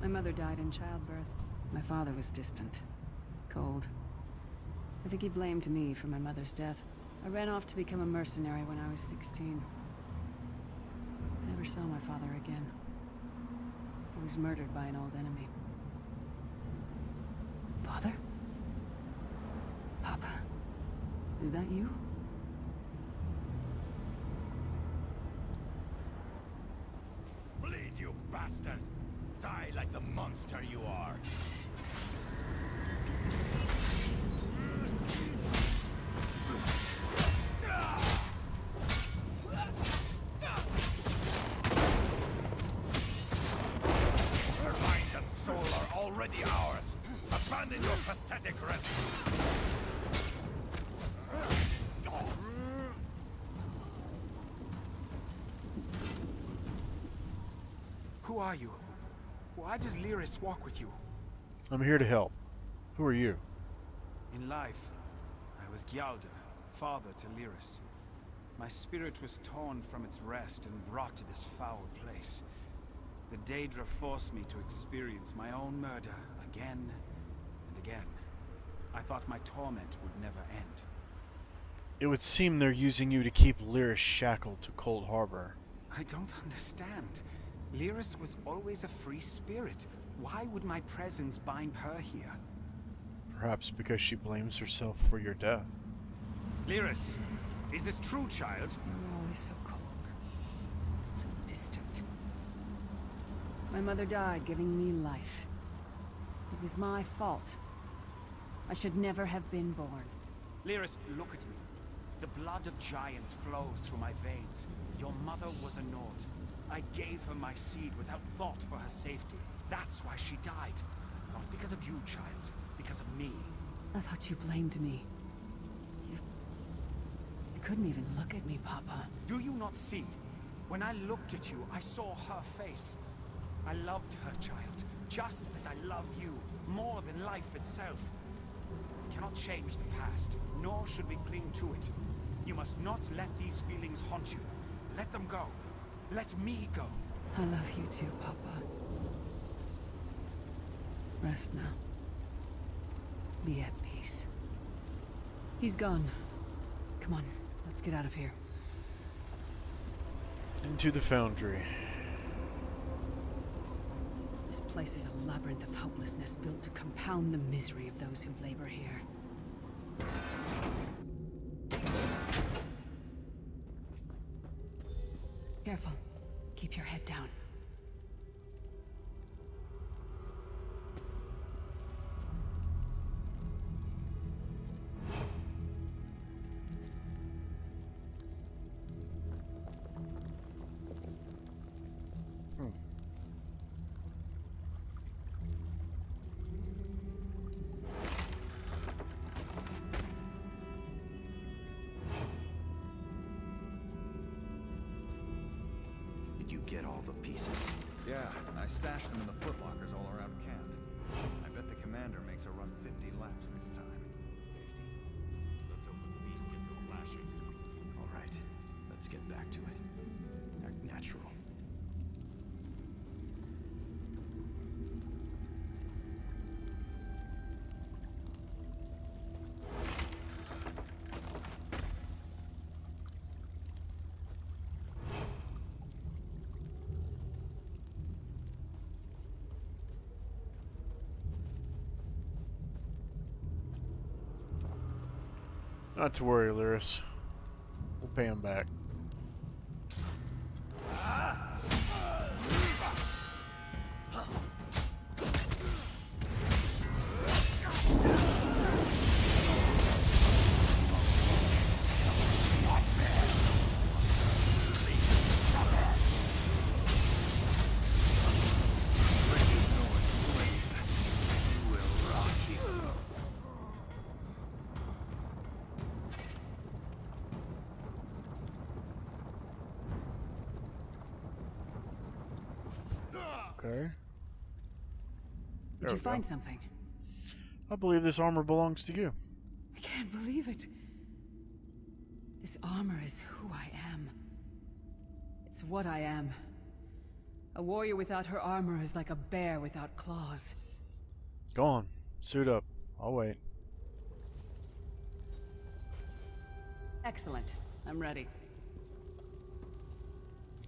My mother died in childbirth. My father was distant. Cold. I think he blamed me for my mother's death. I ran off to become a mercenary when I was 16. I never saw my father again. He was murdered by an old enemy. Father? Papa? Is that you? Bleed, you bastard! Die like the monster you are! Your mind and soul are already ours! Abandon your pathetic rest! Who are you? Why does Lyris walk with you? I'm here to help. Who are you? In life, I was Gyalda, father to Lyris. My spirit was torn from its rest and brought to this foul place. The Daedra forced me to experience my own murder again and again. I thought my torment would never end. It would seem they're using you to keep Lyris shackled to Cold Harbor. I don't understand. Lyris was always a free spirit. Why would my presence bind her here? Perhaps because she blames herself for your death. Lyris, is this true, child? You're always so cold. So distant. My mother died giving me life. It was my fault. I should never have been born. Lyris, look at me. The blood of giants flows through my veins. Your mother was a Nord. I gave her my seed without thought for her safety. That's why she died. Not because of you, child. Because of me. I thought you blamed me. You couldn't even look at me, Papa. Do you not see? When I looked at you, I saw her face. I loved her, child. Just as I love you. More than life itself. We cannot change the past, nor should we cling to it. You must not let these feelings haunt you. Let them go. Let me go. I love you too, Papa. Rest now. Be at peace. He's gone. Come on, let's get out of here. Into the foundry. This place is a labyrinth of hopelessness built to compound the misery of those who labor here. Careful. Keep your head down. Get all the pieces? Yeah, I stashed them in the footlockers all around camp. I bet the commander makes her run 50 laps this time. 50? Let's hope the beast gets a lashing. All right, let's get back to it. Act natural. Not to worry, Lyris. We'll pay him back. Okay. Did you find something? I believe this armor belongs to you. I can't believe it. This armor is who I am. It's what I am. A warrior without her armor is like a bear without claws. Go on. Suit up. I'll wait. Excellent. I'm ready.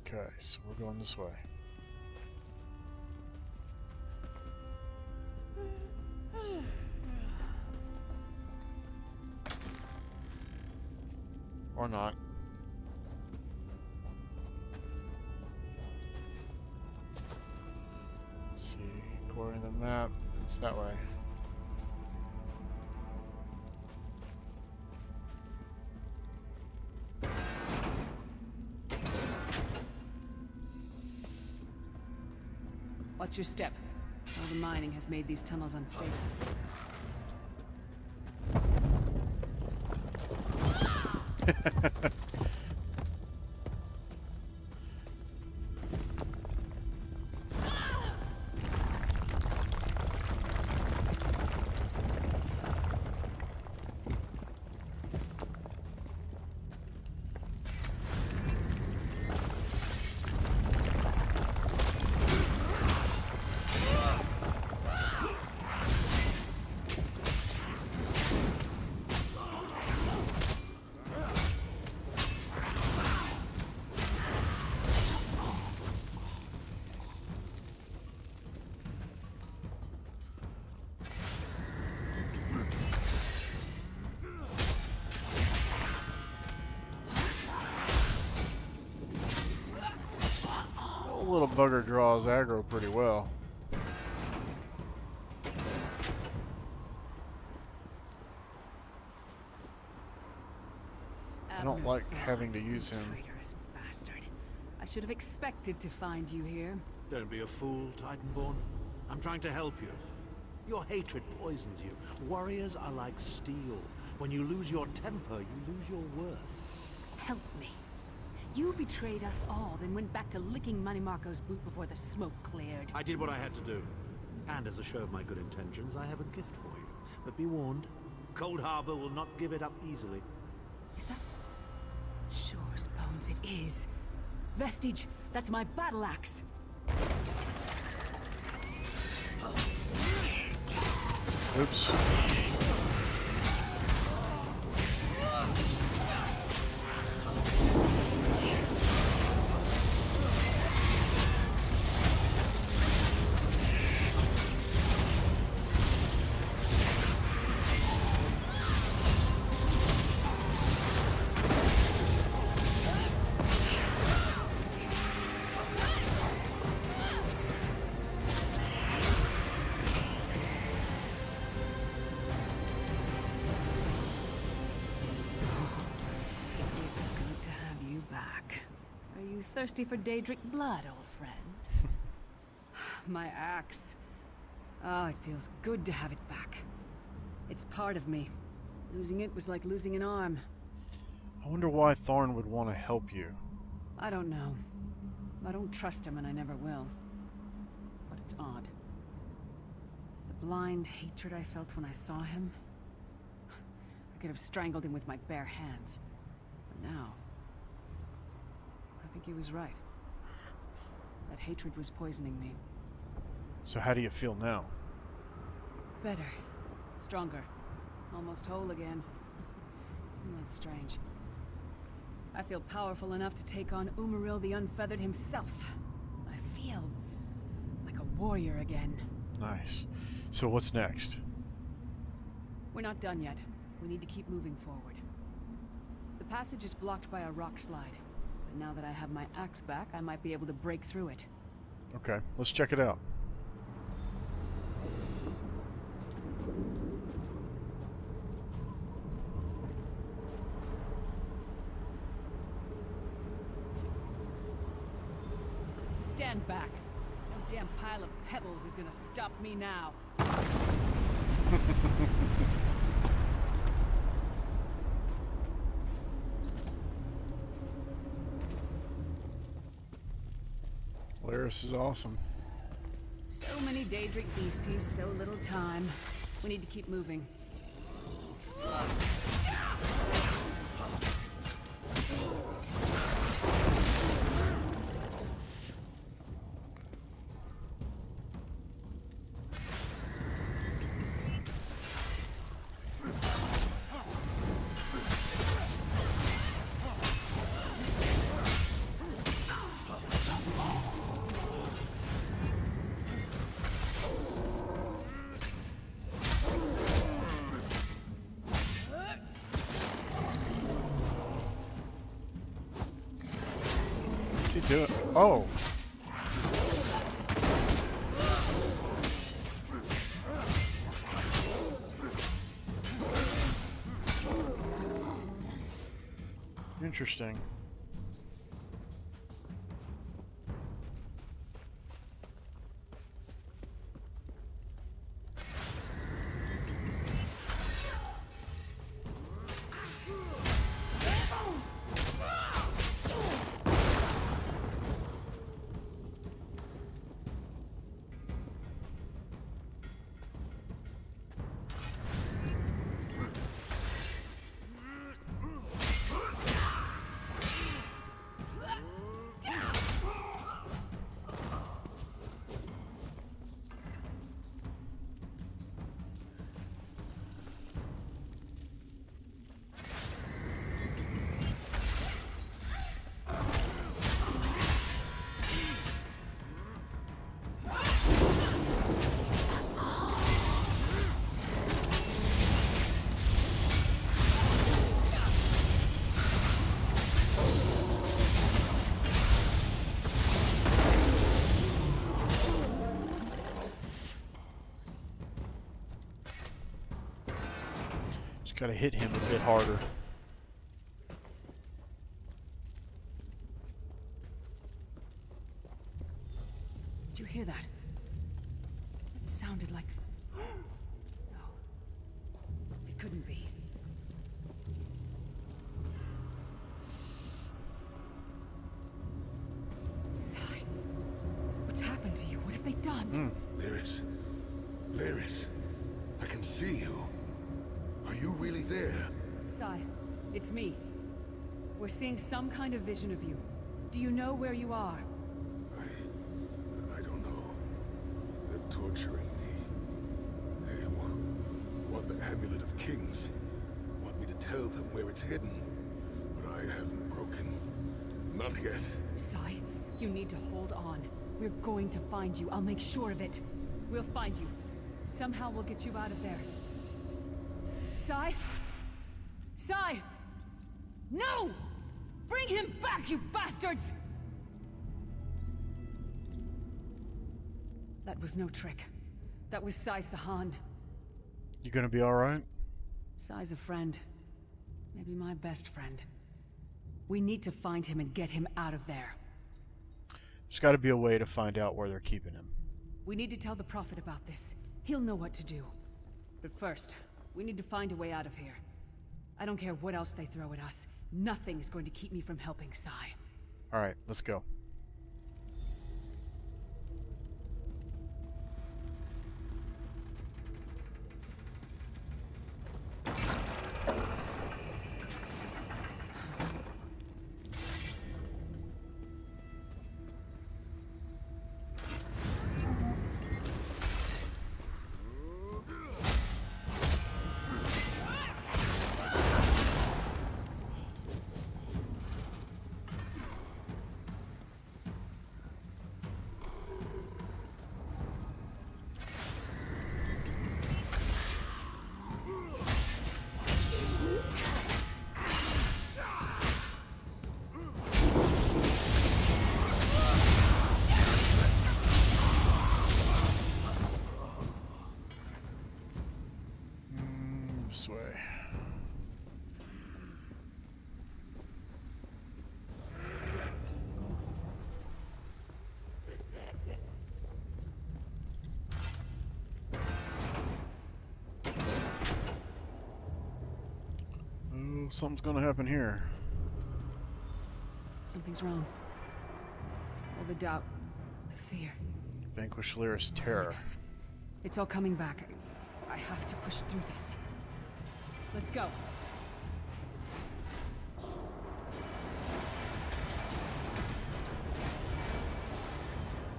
Okay, so we're going this way. Or not. Let's see, according to the map, it's that way. Watch your step. All the mining has made these tunnels unstable. Little bugger draws aggro pretty well. I don't like having to use him. Traitorous bastard. I should have expected to find you here. Don't be a fool, Titanborn. I'm trying to help you. Your hatred poisons you. Warriors are like steel. When you lose your temper, you lose your worth. Help me. You betrayed us all, then went back to licking Manny Marco's boot before the smoke cleared. I did what I had to do. And as a show of my good intentions, I have a gift for you. But be warned, Cold Harbor will not give it up easily. Is that... Sure as bones it is. Vestige, that's my battle axe. Oops. Thirsty for Daedric blood, old friend? My axe. Oh, it feels good to have it back. It's part of me. Losing it was like losing an arm. I wonder why Thorn would want to help you. I don't know. I don't trust him and I never will. But it's odd. The blind hatred I felt when I saw him. I could have strangled him with my bare hands. But now... I think he was right. That hatred was poisoning me. So how do you feel now? Better. Stronger. Almost whole again. Isn't that strange? I feel powerful enough to take on Umaril the Unfeathered himself. I feel like a warrior again. Nice. So what's next? We're not done yet. We need to keep moving forward. The passage is blocked by a rock slide. But now that I have my axe back, I might be able to break through it. Okay, let's check it out. Stand back. No damn pile of pebbles is gonna stop me now. Lyris is awesome. So many Daedric beasties, so little time. We need to keep moving. Do it. Oh. Interesting. Gotta hit him a bit harder. Did you hear that? It sounded like... No. It couldn't be. Sai, what's happened to you? What have they done? Lyris. Lyris. I can see you. Are you really there? Sai, it's me. We're seeing some kind of vision of you. Do you know where you are? I don't know. They're torturing me. They want the Amulet of Kings. Want me to tell them where it's hidden. But I haven't broken. Not yet. Sai, you need to hold on. We're going to find you. I'll make sure of it. We'll find you. Somehow we'll get you out of there. Sai? Sai! No! Bring him back, you bastards! That was no trick. That was Sai Sahan. You gonna be alright? Sai's a friend. Maybe my best friend. We need to find him and get him out of there. There's gotta be a way to find out where they're keeping him. We need to tell the Prophet about this. He'll know what to do. But first, we need to find a way out of here. I don't care what else they throw at us. Nothing's going to keep me from helping Sai. Alright, let's go. This way. Oh, something's gonna happen here. Something's wrong. All the doubt, the fear. Vanquish Lyris' terror. It's all coming back. I have to push through this. Let's go.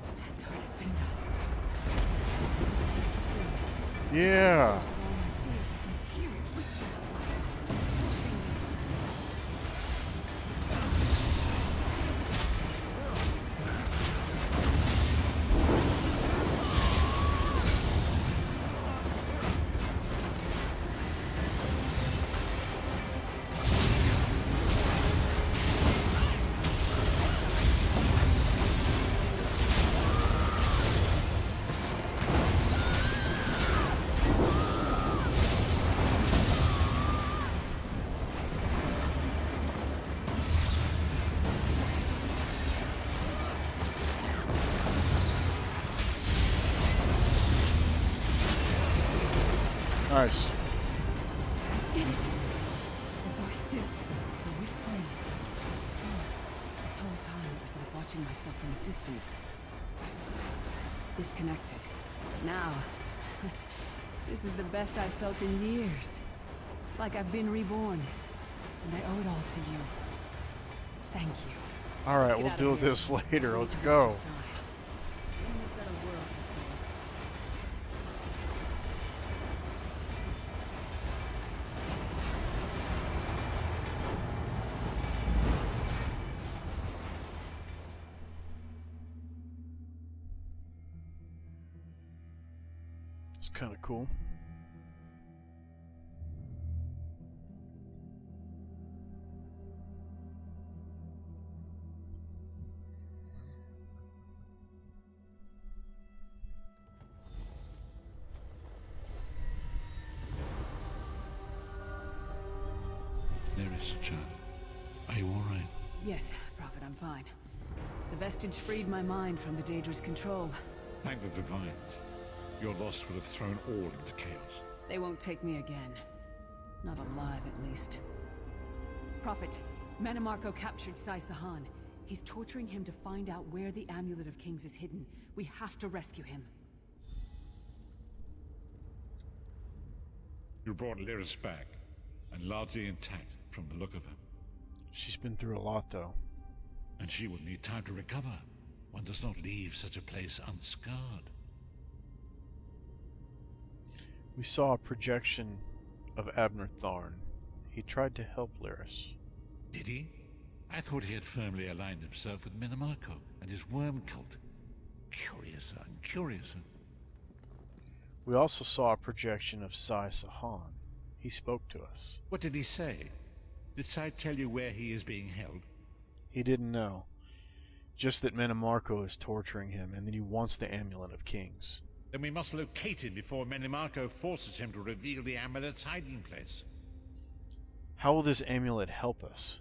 Stand out, defend us. Yeah. Nice. Did it. The voices. The whispering. It's gone. This whole time it was like watching myself from a distance. Disconnected. Now, this is the best I've felt in years. Like I've been reborn. And I owe it all to you. Thank you. Alright, we'll deal with this later. Let's go. It's kind of cool. Lyris-chan, are you all right? Yes, Prophet, I'm fine. The vestige freed my mind from the Daedra's control. Thank the Divines. Your loss would have thrown all into chaos. They won't take me again. Not alive, at least. Prophet, Manamarco captured Sai Sahan. He's torturing him to find out where the Amulet of Kings is hidden. We have to rescue him. You brought Lyris back, and largely intact from the look of her. She's been through a lot, though. And she will need time to recover. One does not leave such a place unscarred. We saw a projection of Abner Tharn. He tried to help Lyris. Did he? I thought he had firmly aligned himself with Minimarco and his worm cult. Curiouser and curiouser. We also saw a projection of Sai Sahan. He spoke to us. What did he say? Did Sai tell you where he is being held? He didn't know. Just that Minimarco is torturing him and that he wants the Amulet of Kings. Then we must locate him before Minimarco forces him to reveal the amulet's hiding place. How will this amulet help us?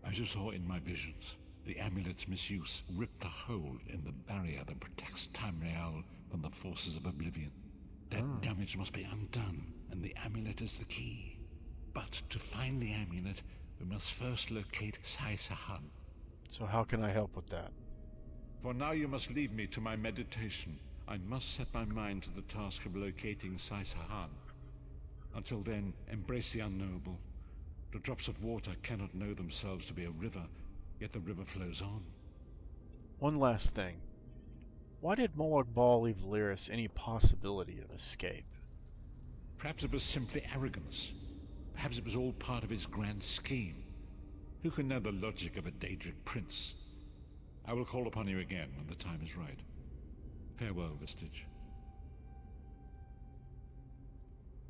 As you saw in my visions, the amulet's misuse ripped a hole in the barrier that protects Tamriel from the forces of oblivion. That damage must be undone, and the amulet is the key. But to find the amulet, we must first locate Sai Sahan. So how can I help with that? For now you must leave me to my meditation. I must set my mind to the task of locating Sai Sahan. Until then, embrace the unknowable. The drops of water cannot know themselves to be a river, yet the river flows on. One last thing. Why did Molag Bal leave Lyris any possibility of escape? Perhaps it was simply arrogance. Perhaps it was all part of his grand scheme. Who can know the logic of a Daedric prince? I will call upon you again when the time is right. Farewell, Vestige.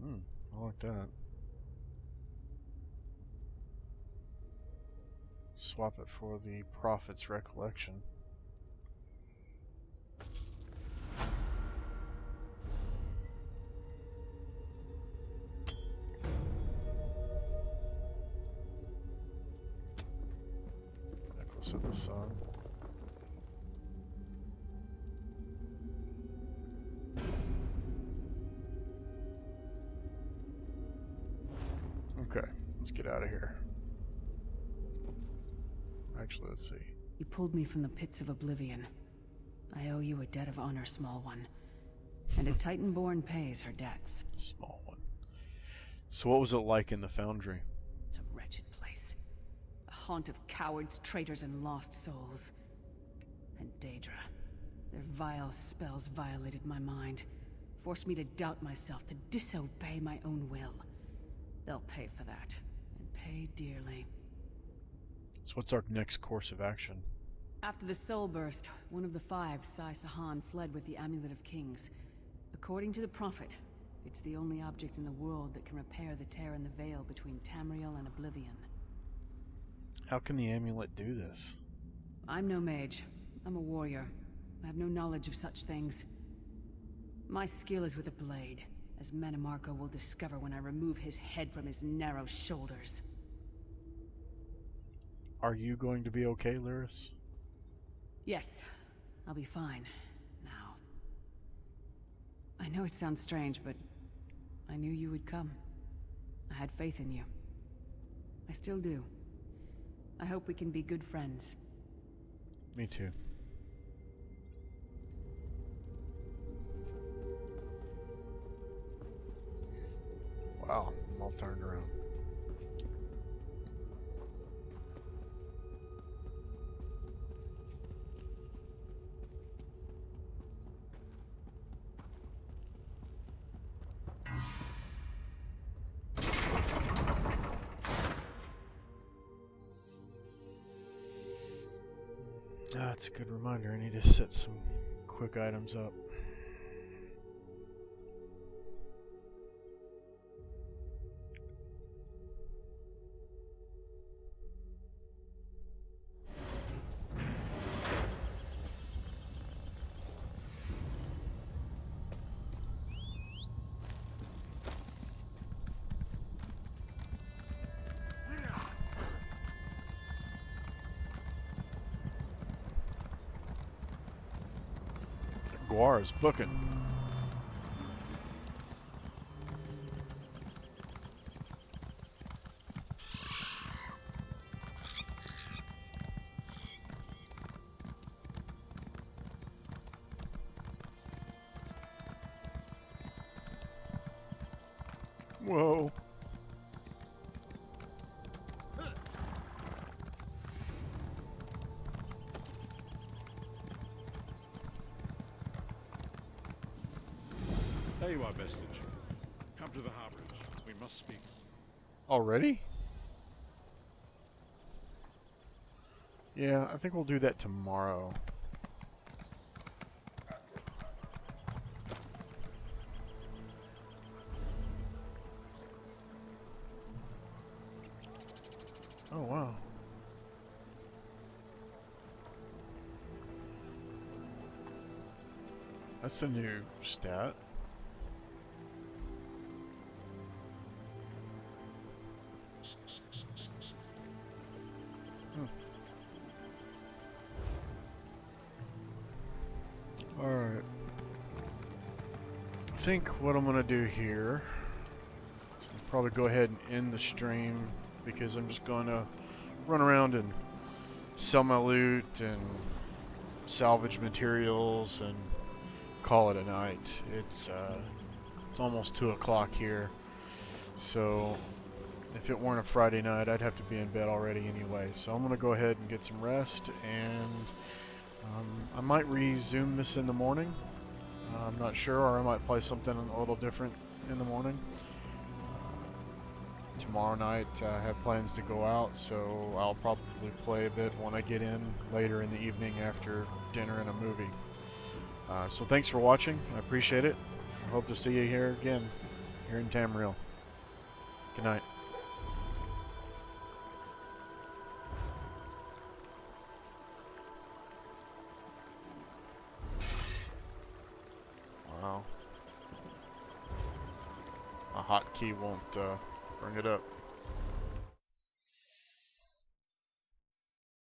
I like that. Swap it for the Prophet's Recollection. Necklace of the Sun. Okay, let's get out of here. Actually, let's see. You pulled me from the pits of oblivion. I owe you a debt of honor, small one. And a Titanborn pays her debts. Small one. So what was it like in the Foundry? It's a wretched place. A haunt of cowards, traitors, and lost souls. And Daedra. Their vile spells violated my mind. Forced me to doubt myself, to disobey my own will. They'll pay for that. And pay dearly. So what's our next course of action? After the Soul Burst, one of the five, Sai Sahan, fled with the Amulet of Kings. According to the Prophet, it's the only object in the world that can repair the tear in the veil between Tamriel and Oblivion. How can the amulet do this? I'm no mage. I'm a warrior. I have no knowledge of such things. My skill is with a blade, as Minimarco will discover when I remove his head from his narrow shoulders. Are you going to be okay, Lyris? Yes, I'll be fine. Now. I know it sounds strange, but I knew you would come. I had faith in you. I still do. I hope we can be good friends. Me too. Wow, I'm all turned around. That's a good reminder. I need to set some quick items up. Guara's booking. Whoa. There you are, Vestige. Come to the harbourage. We must speak. Already? Yeah, I think we'll do that tomorrow. Oh, wow. That's a new stat. Alright. I think what I'm going to do here, I'll probably go ahead and end the stream because I'm just going to run around and sell my loot and salvage materials and call it a night. It's almost 2 o'clock here, so if it weren't a Friday night, I'd have to be in bed already anyway. So I'm going to go ahead and get some rest, and I might resume this in the morning. I'm not sure, or I might play something a little different in the morning. Tomorrow night I have plans to go out, so I'll probably play a bit when I get in later in the evening after dinner and a movie. So thanks for watching. I appreciate it. I hope to see you here again, here in Tamriel. Good night. Wow. A hotkey won't bring it up.